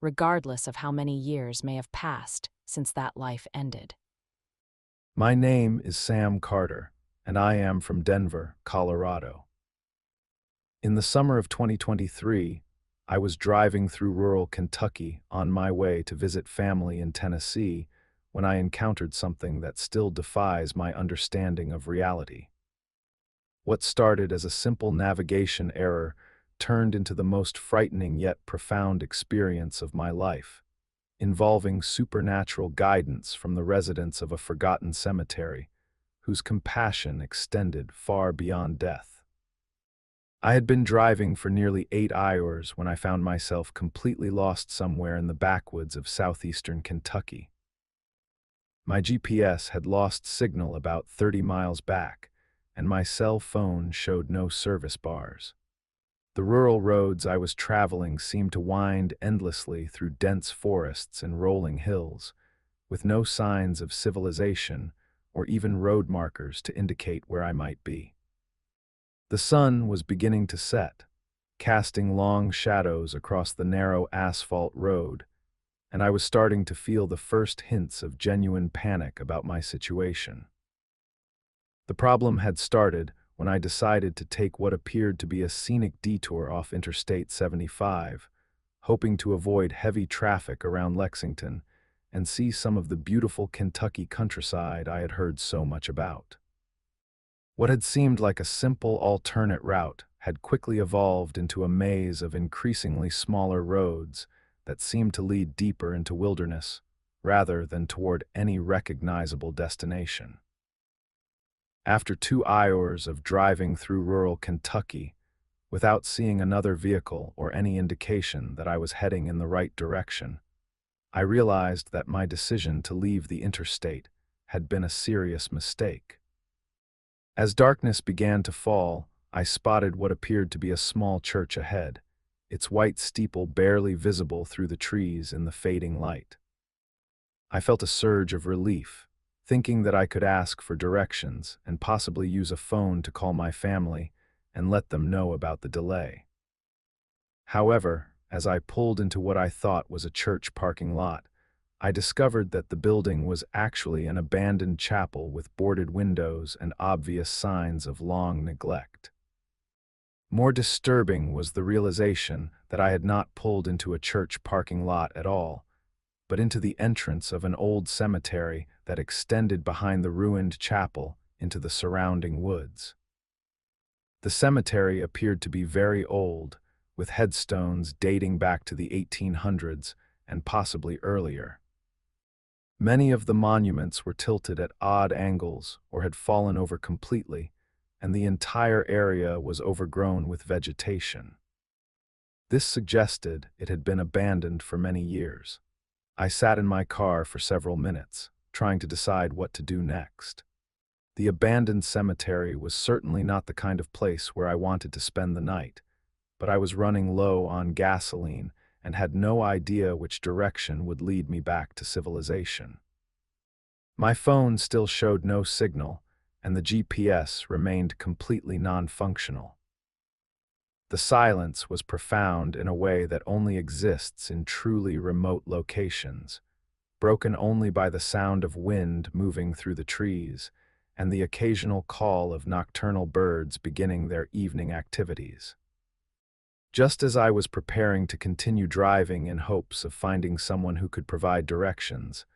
regardless of how many years may have passed since that life ended. My name is Sam Carter, and I am from Denver, Colorado. In the summer of 2023, I was driving through rural Kentucky on my way to visit family in Tennessee when I encountered something that still defies my understanding of reality. What started as a simple navigation error turned into the most frightening yet profound experience of my life, involving supernatural guidance from the residents of a forgotten cemetery, whose compassion extended far beyond death. I had been driving for nearly 8 hours when I found myself completely lost somewhere in the backwoods of southeastern Kentucky. My GPS had lost signal about 30 miles back, and my cell phone showed no service bars. The rural roads I was traveling seemed to wind endlessly through dense forests and rolling hills, with no signs of civilization or even road markers to indicate where I might be. The sun was beginning to set, casting long shadows across the narrow asphalt road, and I was starting to feel the first hints of genuine panic about my situation. The problem had started when I decided to take what appeared to be a scenic detour off Interstate 75, hoping to avoid heavy traffic around Lexington and see some of the beautiful Kentucky countryside I had heard so much about. What had seemed like a simple alternate route had quickly evolved into a maze of increasingly smaller roads that seemed to lead deeper into wilderness rather than toward any recognizable destination. After 2 hours of driving through rural Kentucky, without seeing another vehicle or any indication that I was heading in the right direction, I realized that my decision to leave the interstate had been a serious mistake. As darkness began to fall, I spotted what appeared to be a small church ahead, its white steeple barely visible through the trees in the fading light. I felt a surge of relief, thinking that I could ask for directions and possibly use a phone to call my family and let them know about the delay. However, as I pulled into what I thought was a church parking lot, I discovered that the building was actually an abandoned chapel with boarded windows and obvious signs of long neglect. More disturbing was the realization that I had not pulled into a church parking lot at all, but into the entrance of an old cemetery that extended behind the ruined chapel into the surrounding woods. The cemetery appeared to be very old, with headstones dating back to the 1800s and possibly earlier. Many of the monuments were tilted at odd angles or had fallen over completely, and the entire area was overgrown with vegetation. This suggested it had been abandoned for many years. I sat in my car for several minutes, trying to decide what to do next. The abandoned cemetery was certainly not the kind of place where I wanted to spend the night, but I was running low on gasoline and had no idea which direction would lead me back to civilization. My phone still showed no signal, and the GPS remained completely non-functional. The silence was profound in a way that only exists in truly remote locations, broken only by the sound of wind moving through the trees and the occasional call of nocturnal birds beginning their evening activities. Just as I was preparing to continue driving in hopes of finding someone who could provide directions,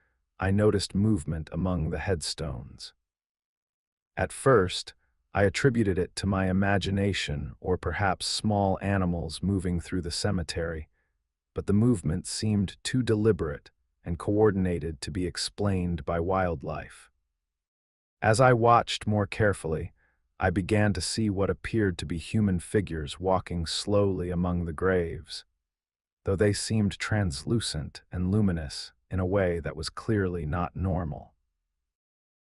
I noticed movement among the headstones. At first, I attributed it to my imagination or perhaps small animals moving through the cemetery, but the movement seemed too deliberate and coordinated to be explained by wildlife. As I watched more carefully, I began to see what appeared to be human figures walking slowly among the graves, though they seemed translucent and luminous in a way that was clearly not normal.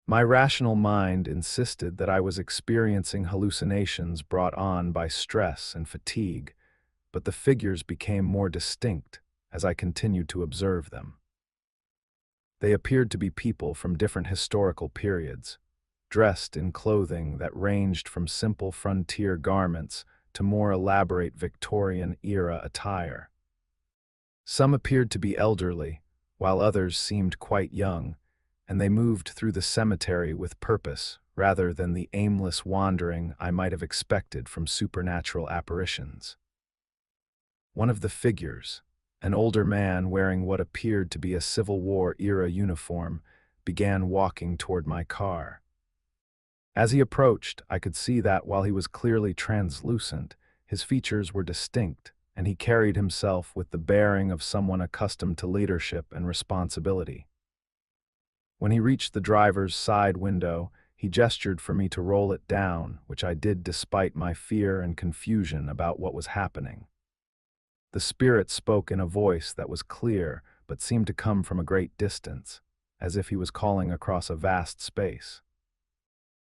My rational mind insisted that I was experiencing hallucinations brought on by stress and fatigue, but the figures became more distinct as I continued to observe them. They appeared to be people from different historical periods, dressed in clothing that ranged from simple frontier garments to more elaborate Victorian-era attire. Some appeared to be elderly, while others seemed quite young, and they moved through the cemetery with purpose rather than the aimless wandering I might have expected from supernatural apparitions. One of the figures, an older man wearing what appeared to be a Civil War-era uniform, began walking toward my car. As he approached, I could see that while he was clearly translucent, his features were distinct, and he carried himself with the bearing of someone accustomed to leadership and responsibility. When he reached the driver's side window, he gestured for me to roll it down, which I did despite my fear and confusion about what was happening. The spirit spoke in a voice that was clear but seemed to come from a great distance, as if he was calling across a vast space.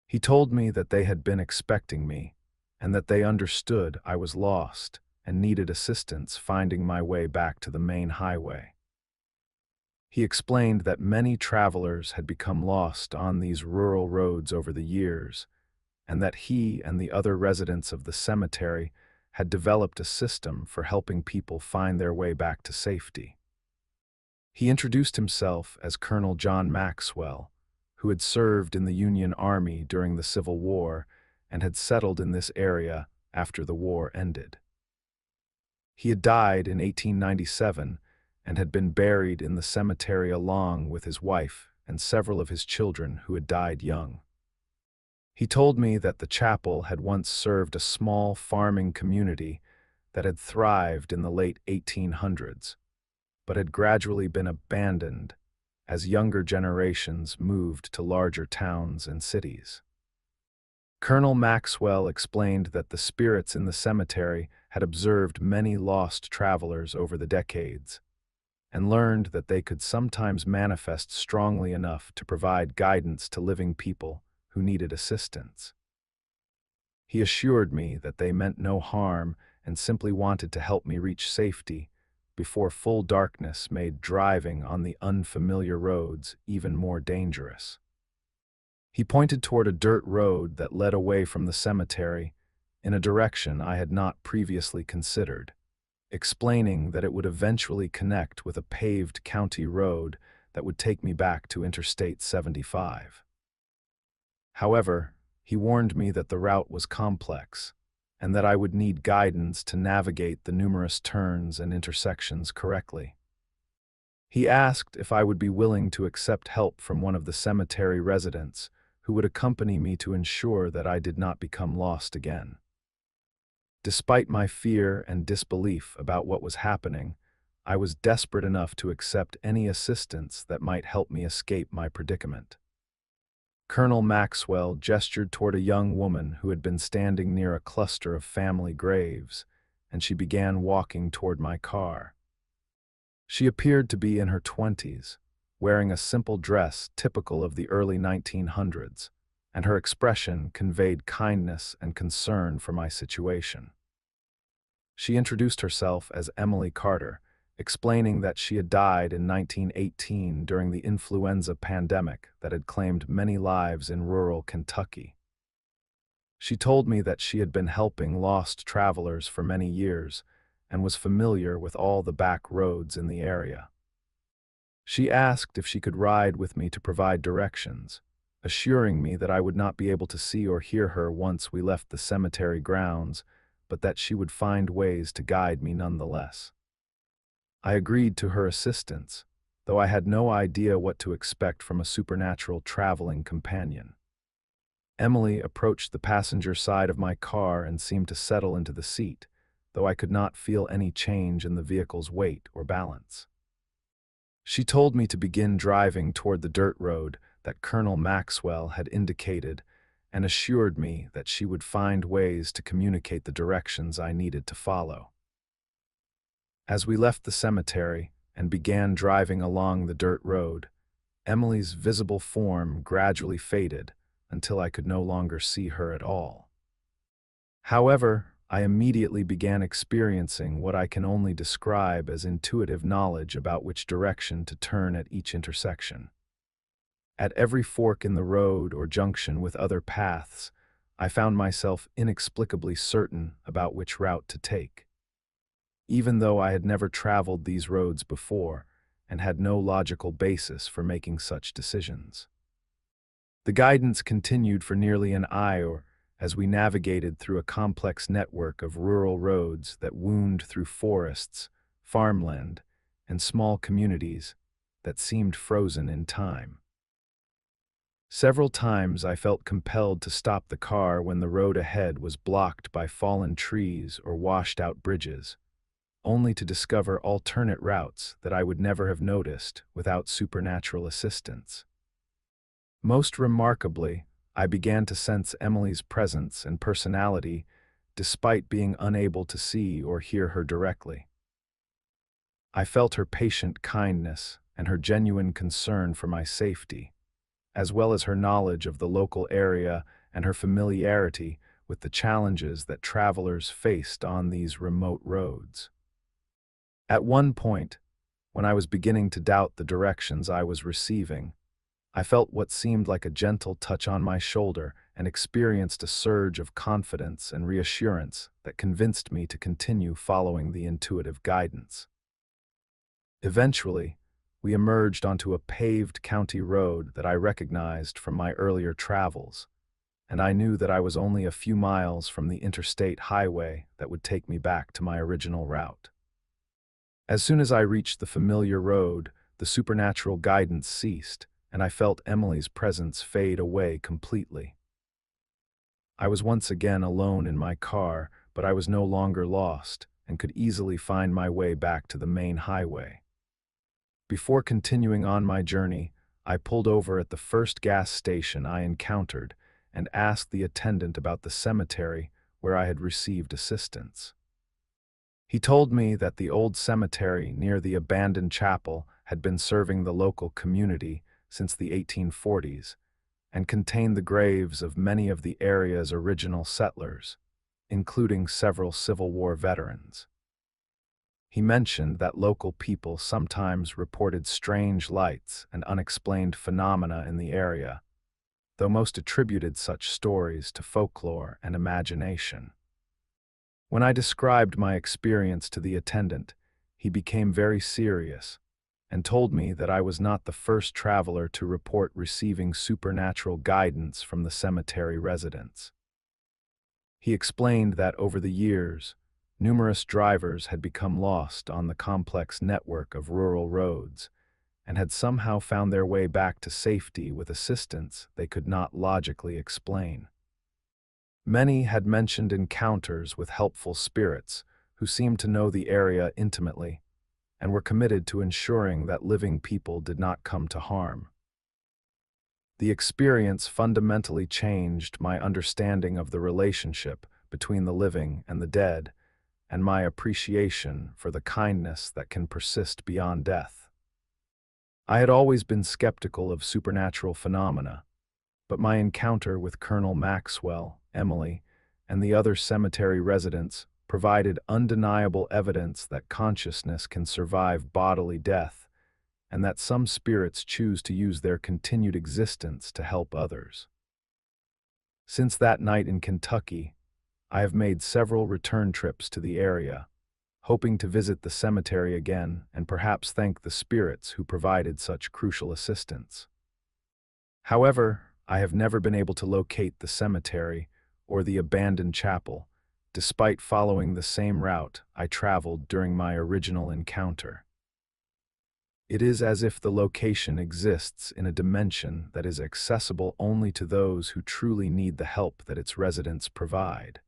He told me that they had been expecting me, and that they understood I was lost and needed assistance finding my way back to the main highway. He explained that many travelers had become lost on these rural roads over the years, and that he and the other residents of the cemetery had developed a system for helping people find their way back to safety. He introduced himself as Colonel John Maxwell, who had served in the Union Army during the Civil War and had settled in this area after the war ended. He had died in 1897 and had been buried in the cemetery along with his wife and several of his children who had died young. He told me that the chapel had once served a small farming community that had thrived in the late 1800s, but had gradually been abandoned as younger generations moved to larger towns and cities. Colonel Maxwell explained that the spirits in the cemetery had observed many lost travelers over the decades, and learned that they could sometimes manifest strongly enough to provide guidance to living people who needed assistance. He assured me that they meant no harm and simply wanted to help me reach safety before full darkness made driving on the unfamiliar roads even more dangerous. He pointed toward a dirt road that led away from the cemetery in a direction I had not previously considered, explaining that it would eventually connect with a paved county road that would take me back to Interstate 75. However, he warned me that the route was complex, and that I would need guidance to navigate the numerous turns and intersections correctly. He asked if I would be willing to accept help from one of the cemetery residents who would accompany me to ensure that I did not become lost again. Despite my fear and disbelief about what was happening, I was desperate enough to accept any assistance that might help me escape my predicament. Colonel Maxwell gestured toward a young woman who had been standing near a cluster of family graves, and she began walking toward my car. She appeared to be in her 20s, wearing a simple dress typical of the early 1900s, and her expression conveyed kindness and concern for my situation. She introduced herself as Emily Carter explaining that she had died in 1918 during the influenza pandemic that had claimed many lives in rural Kentucky. She told me that she had been helping lost travelers for many years and was familiar with all the back roads in the area. She asked if she could ride with me to provide directions, assuring me that I would not be able to see or hear her once we left the cemetery grounds, but that she would find ways to guide me nonetheless. I agreed to her assistance, though I had no idea what to expect from a supernatural traveling companion. Emily approached the passenger side of my car and seemed to settle into the seat, though I could not feel any change in the vehicle's weight or balance. She told me to begin driving toward the dirt road that Colonel Maxwell had indicated and assured me that she would find ways to communicate the directions I needed to follow. As we left the cemetery and began driving along the dirt road, Emily's visible form gradually faded until I could no longer see her at all. However, I immediately began experiencing what I can only describe as intuitive knowledge about which direction to turn at each intersection. At every fork in the road or junction with other paths, I found myself inexplicably certain about which route to take. Even though I had never traveled these roads before and had no logical basis for making such decisions. The guidance continued for nearly an hour as we navigated through a complex network of rural roads that wound through forests, farmland, and small communities that seemed frozen in time. Several times I felt compelled to stop the car when the road ahead was blocked by fallen trees or washed-out bridges, only to discover alternate routes that I would never have noticed without supernatural assistance. Most remarkably, I began to sense Emily's presence and personality despite being unable to see or hear her directly. I felt her patient kindness and her genuine concern for my safety, as well as her knowledge of the local area and her familiarity with the challenges that travelers faced on these remote roads. At one point, when I was beginning to doubt the directions I was receiving, I felt what seemed like a gentle touch on my shoulder and experienced a surge of confidence and reassurance that convinced me to continue following the intuitive guidance. Eventually, we emerged onto a paved county road that I recognized from my earlier travels, and I knew that I was only a few miles from the interstate highway that would take me back to my original route. As soon as I reached the familiar road, the supernatural guidance ceased, and I felt Emily's presence fade away completely. I was once again alone in my car, but I was no longer lost and could easily find my way back to the main highway. Before continuing on my journey, I pulled over at the first gas station I encountered and asked the attendant about the cemetery where I had received assistance. He told me that the old cemetery near the abandoned chapel had been serving the local community since the 1840s and contained the graves of many of the area's original settlers, including several Civil War veterans. He mentioned that local people sometimes reported strange lights and unexplained phenomena in the area, though most attributed such stories to folklore and imagination. When I described my experience to the attendant, he became very serious and told me that I was not the first traveler to report receiving supernatural guidance from the cemetery residents. He explained that over the years, numerous drivers had become lost on the complex network of rural roads and had somehow found their way back to safety with assistance they could not logically explain. Many had mentioned encounters with helpful spirits who seemed to know the area intimately and were committed to ensuring that living people did not come to harm. The experience fundamentally changed my understanding of the relationship between the living and the dead, and my appreciation for the kindness that can persist beyond death. I had always been skeptical of supernatural phenomena, but my encounter with Colonel Maxwell, Emily, and the other cemetery residents provided undeniable evidence that consciousness can survive bodily death, and that some spirits choose to use their continued existence to help others. Since that night in Kentucky, I have made several return trips to the area, hoping to visit the cemetery again and perhaps thank the spirits who provided such crucial assistance. However, I have never been able to locate the cemetery or the abandoned chapel, despite following the same route I traveled during my original encounter. It is as if the location exists in a dimension that is accessible only to those who truly need the help that its residents provide.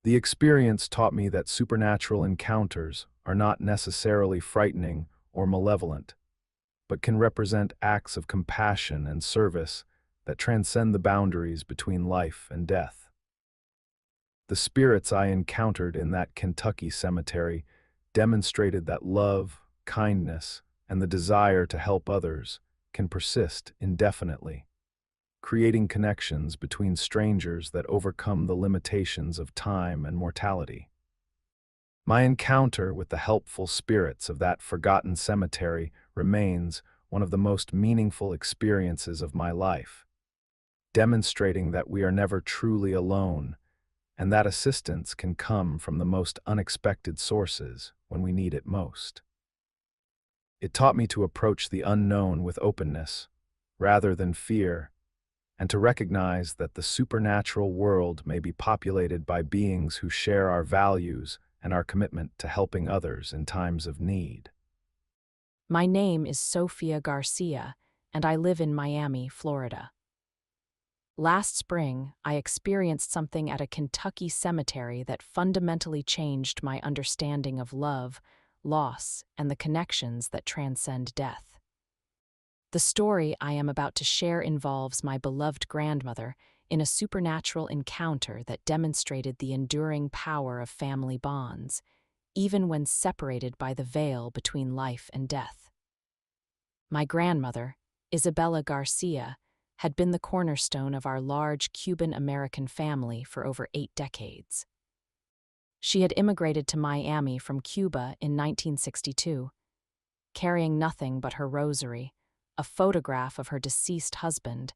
The experience taught me that supernatural encounters are not necessarily frightening or malevolent, but can represent acts of compassion and service that transcend the boundaries between life and death. The spirits I encountered in that Kentucky cemetery demonstrated that love, kindness, and the desire to help others can persist indefinitely, creating connections between strangers that overcome the limitations of time and mortality. My encounter with the helpful spirits of that forgotten cemetery remains one of the most meaningful experiences of my life, demonstrating that we are never truly alone and that assistance can come from the most unexpected sources when we need it most. It taught me to approach the unknown with openness, rather than fear, and to recognize that the supernatural world may be populated by beings who share our values and our commitment to helping others in times of need. My name is Sofia Garcia, and I live in Miami, Florida. Last spring, I experienced something at a Kentucky cemetery that fundamentally changed my understanding of love, loss, and the connections that transcend death. The story I am about to share involves my beloved grandmother in a supernatural encounter that demonstrated the enduring power of family bonds, even when separated by the veil between life and death. My grandmother, Isabella Garcia, had been the cornerstone of our large Cuban-American family for over 8 decades. She had immigrated to Miami from Cuba in 1962, carrying nothing but her rosary, a photograph of her deceased husband,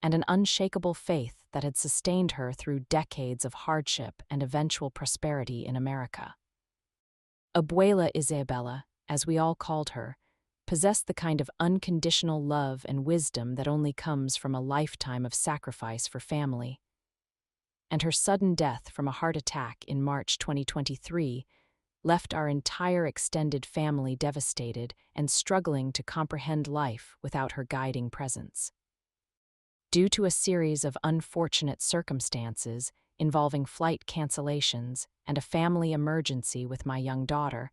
and an unshakable faith that had sustained her through decades of hardship and eventual prosperity in America. Abuela Isabella, as we all called her, possessed the kind of unconditional love and wisdom that only comes from a lifetime of sacrifice for family. And her sudden death from a heart attack in March 2023 left our entire extended family devastated and struggling to comprehend life without her guiding presence. Due to a series of unfortunate circumstances involving flight cancellations and a family emergency with my young daughter,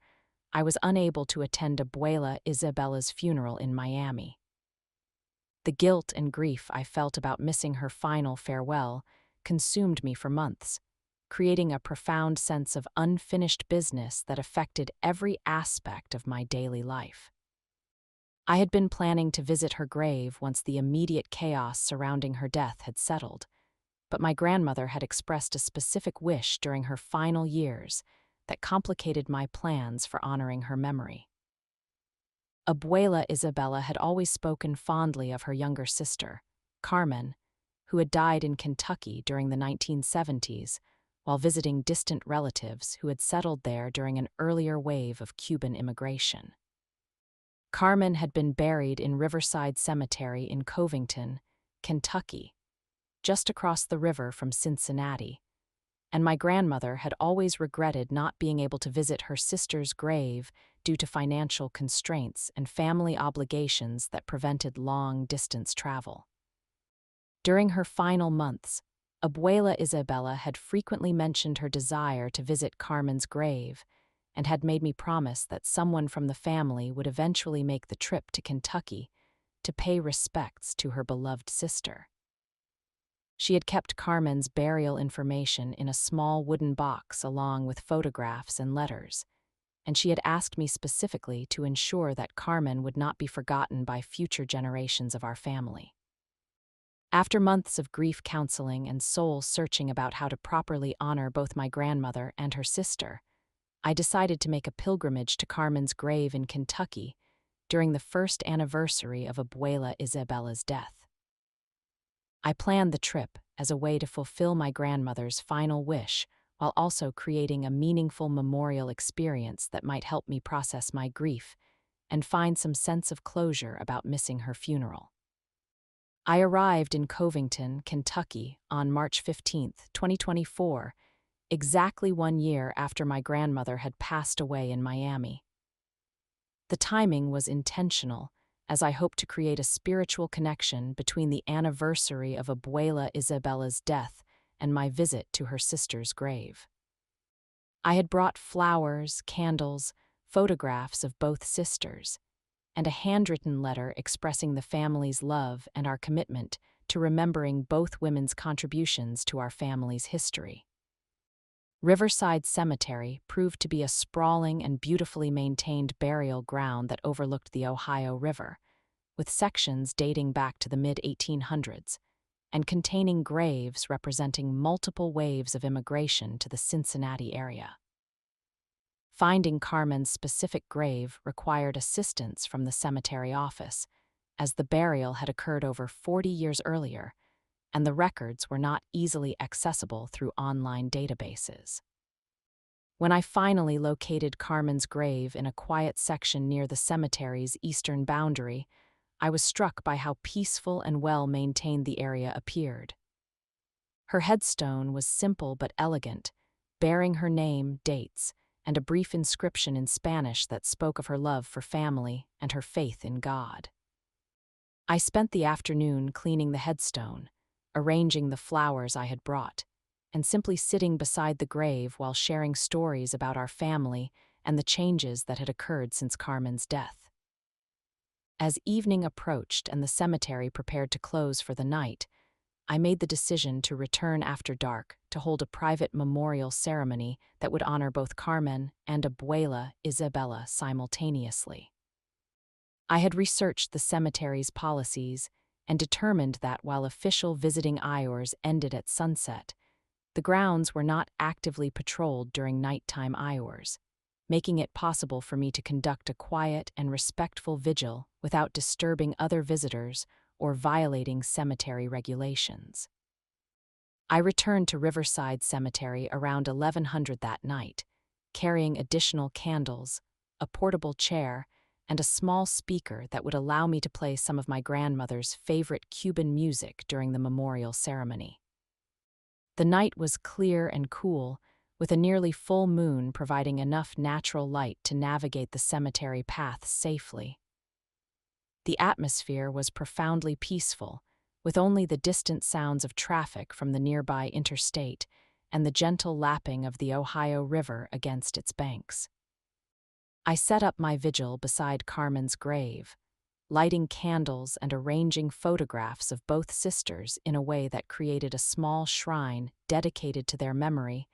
I was unable to attend Abuela Isabella's funeral in Miami. The guilt and grief I felt about missing her final farewell consumed me for months, creating a profound sense of unfinished business that affected every aspect of my daily life. I had been planning to visit her grave once the immediate chaos surrounding her death had settled, but my grandmother had expressed a specific wish during her final years that complicated my plans for honoring her memory. Abuela Isabella had always spoken fondly of her younger sister, Carmen, who had died in Kentucky during the 1970s while visiting distant relatives who had settled there during an earlier wave of Cuban immigration. Carmen had been buried in Riverside Cemetery in Covington, Kentucky, just across the river from Cincinnati, and my grandmother had always regretted not being able to visit her sister's grave due to financial constraints and family obligations that prevented long-distance travel. During her final months, Abuela Isabella had frequently mentioned her desire to visit Carmen's grave and had made me promise that someone from the family would eventually make the trip to Kentucky to pay respects to her beloved sister. She had kept Carmen's burial information in a small wooden box along with photographs and letters, and she had asked me specifically to ensure that Carmen would not be forgotten by future generations of our family. After months of grief counseling and soul searching about how to properly honor both my grandmother and her sister, I decided to make a pilgrimage to Carmen's grave in Kentucky during the first anniversary of Abuela Isabella's death. I planned the trip as a way to fulfill my grandmother's final wish while also creating a meaningful memorial experience that might help me process my grief and find some sense of closure about missing her funeral. I arrived in Covington, Kentucky on March 15, 2024, exactly 1 year after my grandmother had passed away in Miami. The timing was intentional, as I hoped to create a spiritual connection between the anniversary of Abuela Isabella's death and my visit to her sister's grave. I had brought flowers, candles, photographs of both sisters, and a handwritten letter expressing the family's love and our commitment to remembering both women's contributions to our family's history. Riverside Cemetery proved to be a sprawling and beautifully maintained burial ground that overlooked the Ohio River, with sections dating back to the mid-1800s, and containing graves representing multiple waves of immigration to the Cincinnati area. Finding Carmen's specific grave required assistance from the cemetery office, as the burial had occurred over 40 years earlier, and the records were not easily accessible through online databases. When I finally located Carmen's grave in a quiet section near the cemetery's eastern boundary, I was struck by how peaceful and well-maintained the area appeared. Her headstone was simple but elegant, bearing her name, dates, and a brief inscription in Spanish that spoke of her love for family and her faith in God. I spent the afternoon cleaning the headstone, arranging the flowers I had brought, and simply sitting beside the grave while sharing stories about our family and the changes that had occurred since Carmen's death. As evening approached and the cemetery prepared to close for the night, I made the decision to return after dark to hold a private memorial ceremony that would honor both Carmen and Abuela Isabella simultaneously. I had researched the cemetery's policies and determined that while official visiting hours ended at sunset, the grounds were not actively patrolled during nighttime hours, making it possible for me to conduct a quiet and respectful vigil without disturbing other visitors or violating cemetery regulations. I returned to Riverside Cemetery around 1100 that night, carrying additional candles, a portable chair, and a small speaker that would allow me to play some of my grandmother's favorite Cuban music during the memorial ceremony. The night was clear and cool, with a nearly full moon providing enough natural light to navigate the cemetery paths safely. The atmosphere was profoundly peaceful, with only the distant sounds of traffic from the nearby interstate and the gentle lapping of the Ohio River against its banks. I set up my vigil beside Carmen's grave, lighting candles and arranging photographs of both sisters in a way that created a small shrine dedicated to their memory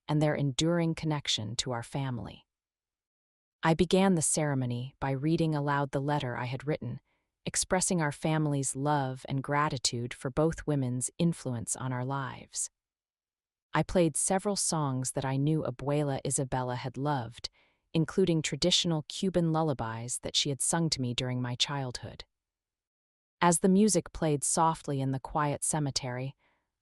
and their enduring connection to our family. I began the ceremony by reading aloud the letter I had written, expressing our family's love and gratitude for both women's influence on our lives. I played several songs that I knew Abuela Isabella had loved, including traditional Cuban lullabies that she had sung to me during my childhood. As the music played softly in the quiet cemetery,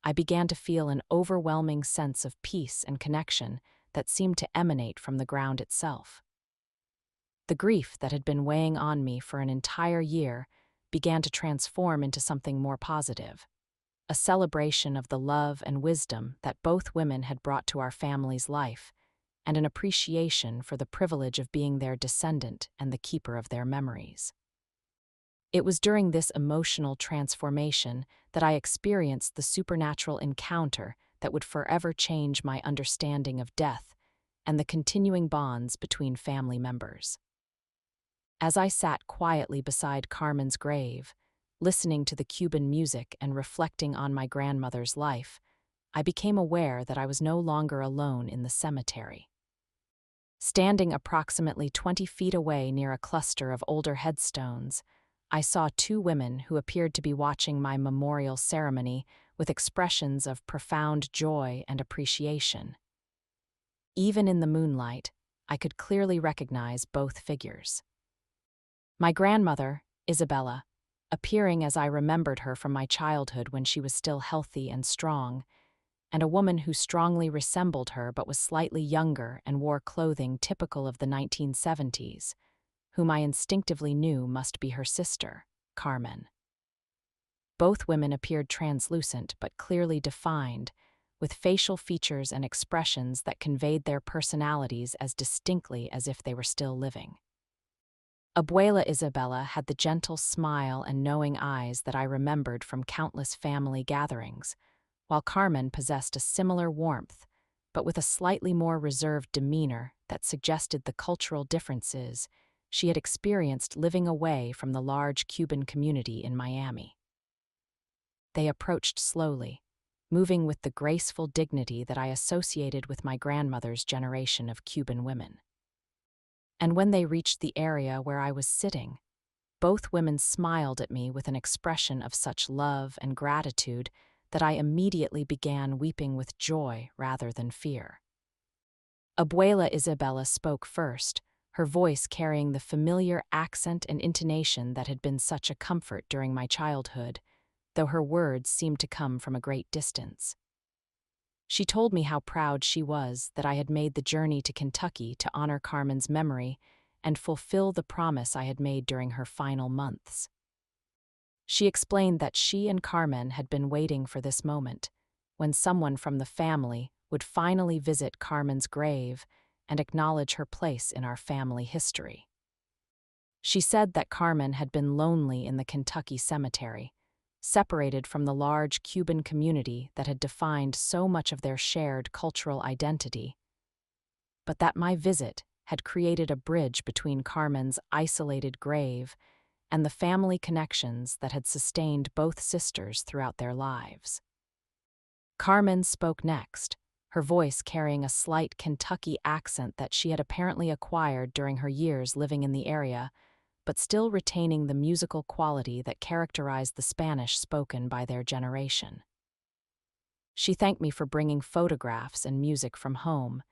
I began to feel an overwhelming sense of peace and connection that seemed to emanate from the ground itself. The grief that had been weighing on me for an entire year began to transform into something more positive, a celebration of the love and wisdom that both women had brought to our family's life, and an appreciation for the privilege of being their descendant and the keeper of their memories. It was during this emotional transformation that I experienced the supernatural encounter that would forever change my understanding of death and the continuing bonds between family members. As I sat quietly beside Carmen's grave, listening to the Cuban music and reflecting on my grandmother's life, I became aware that I was no longer alone in the cemetery. Standing approximately 20 feet away near a cluster of older headstones, I saw two women who appeared to be watching my memorial ceremony with expressions of profound joy and appreciation. Even in the moonlight, I could clearly recognize both figures. My grandmother, Isabella, appearing as I remembered her from my childhood when she was still healthy and strong, and a woman who strongly resembled her but was slightly younger and wore clothing typical of the 1970s, whom I instinctively knew must be her sister, Carmen. Both women appeared translucent but clearly defined, with facial features and expressions that conveyed their personalities as distinctly as if they were still living. Abuela Isabella had the gentle smile and knowing eyes that I remembered from countless family gatherings, while Carmen possessed a similar warmth, but with a slightly more reserved demeanor that suggested the cultural differences she had experienced living away from the large Cuban community in Miami. They approached slowly, moving with the graceful dignity that I associated with my grandmother's generation of Cuban women. And when they reached the area where I was sitting, both women smiled at me with an expression of such love and gratitude that I immediately began weeping with joy rather than fear. Abuela Isabella spoke first, her voice carrying the familiar accent and intonation that had been such a comfort during my childhood, though her words seemed to come from a great distance. She told me how proud she was that I had made the journey to Kentucky to honor Carmen's memory and fulfill the promise I had made during her final months. She explained that she and Carmen had been waiting for this moment, when someone from the family would finally visit Carmen's grave and acknowledge her place in our family history. She said that Carmen had been lonely in the Kentucky cemetery, separated from the large Cuban community that had defined so much of their shared cultural identity, but that my visit had created a bridge between Carmen's isolated grave and the family connections that had sustained both sisters throughout their lives. Carmen spoke next, her voice carrying a slight Kentucky accent that she had apparently acquired during her years living in the area, but still retaining the musical quality that characterized the Spanish spoken by their generation. She thanked me for bringing photographs and music from home,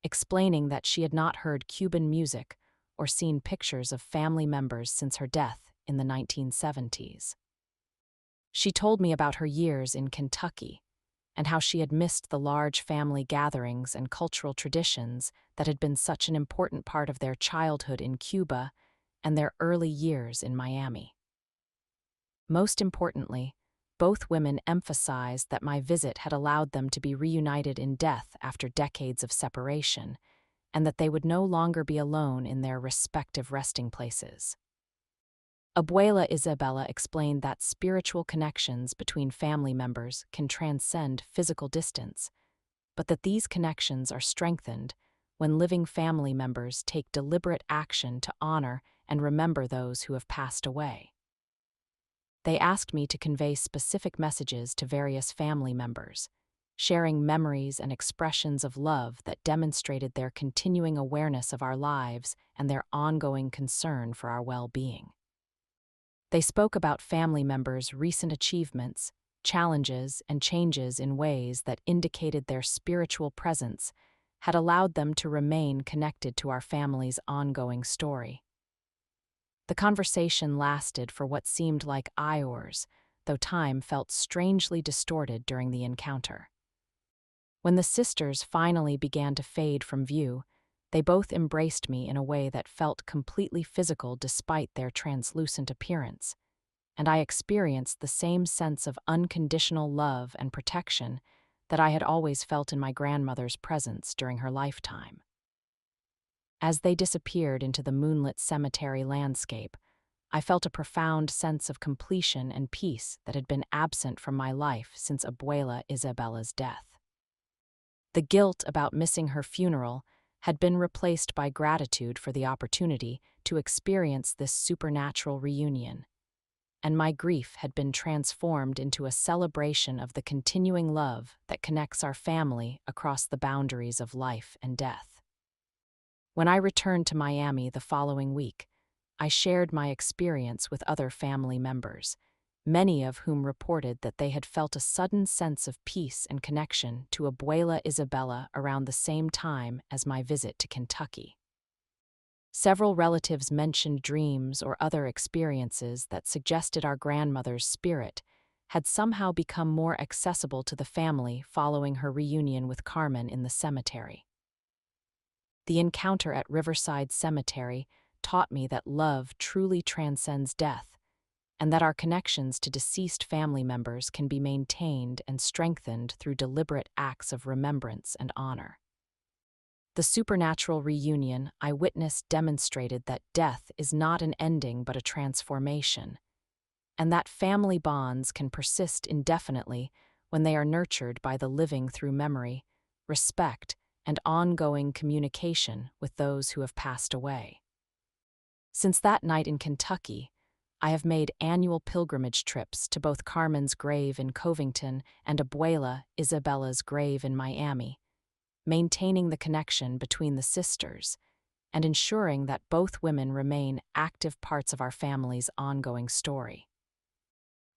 explaining that she had not heard Cuban music or seen pictures of family members since her death in the 1970s. She told me about her years in Kentucky and how she had missed the large family gatherings and cultural traditions that had been such an important part of their childhood in Cuba and their early years in Miami. Most importantly, both women emphasized that my visit had allowed them to be reunited in death after decades of separation, and that they would no longer be alone in their respective resting places. Abuela Isabella explained that spiritual connections between family members can transcend physical distance, but that these connections are strengthened when living family members take deliberate action to honor and remember those who have passed away. They asked me to convey specific messages to various family members, sharing memories and expressions of love that demonstrated their continuing awareness of our lives and their ongoing concern for our well-being. They spoke about family members' recent achievements, challenges, and changes in ways that indicated their spiritual presence had allowed them to remain connected to our family's ongoing story. The conversation lasted for what seemed like hours, though time felt strangely distorted during the encounter. When the sisters finally began to fade from view, they both embraced me in a way that felt completely physical despite their translucent appearance, and I experienced the same sense of unconditional love and protection that I had always felt in my grandmother's presence during her lifetime. As they disappeared into the moonlit cemetery landscape, I felt a profound sense of completion and peace that had been absent from my life since Abuela Isabella's death. The guilt about missing her funeral had been replaced by gratitude for the opportunity to experience this supernatural reunion, and my grief had been transformed into a celebration of the continuing love that connects our family across the boundaries of life and death. When I returned to Miami the following week, I shared my experience with other family members, many of whom reported that they had felt a sudden sense of peace and connection to Abuela Isabella around the same time as my visit to Kentucky. Several relatives mentioned dreams or other experiences that suggested our grandmother's spirit had somehow become more accessible to the family following her reunion with Carmen in the cemetery. The encounter at Riverside Cemetery taught me that love truly transcends death, and that our connections to deceased family members can be maintained and strengthened through deliberate acts of remembrance and honor. The supernatural reunion I witnessed demonstrated that death is not an ending but a transformation, and that family bonds can persist indefinitely when they are nurtured by the living through memory, respect, and ongoing communication with those who have passed away. Since that night in Kentucky, I have made annual pilgrimage trips to both Carmen's grave in Covington and Abuela Isabella's grave in Miami, maintaining the connection between the sisters and ensuring that both women remain active parts of our family's ongoing story.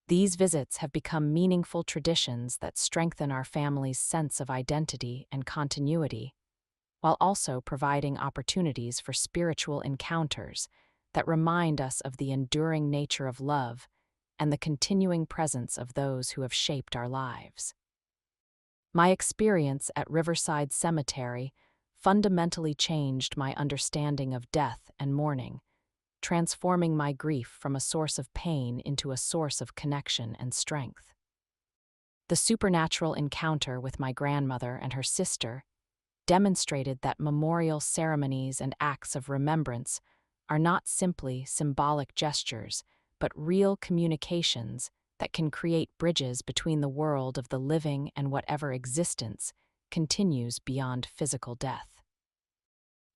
These visits have become meaningful traditions that strengthen our family's sense of identity and continuity, while also providing opportunities for spiritual encounters that remind us of the enduring nature of love and the continuing presence of those who have shaped our lives. My experience at Riverside Cemetery fundamentally changed my understanding of death and mourning, transforming my grief from a source of pain into a source of connection and strength. The supernatural encounter with my grandmother and her sister demonstrated that memorial ceremonies and acts of remembrance are not simply symbolic gestures, but real communications that can create bridges between the world of the living and whatever existence continues beyond physical death.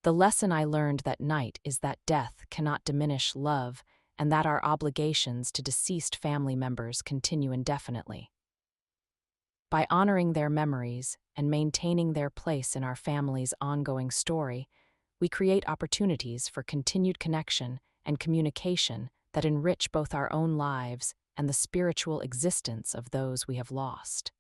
The lesson I learned that night is that death cannot diminish love and that our obligations to deceased family members continue indefinitely. By honoring their memories and maintaining their place in our family's ongoing story, we create opportunities for continued connection and communication that enrich both our own lives and the spiritual existence of those we have lost.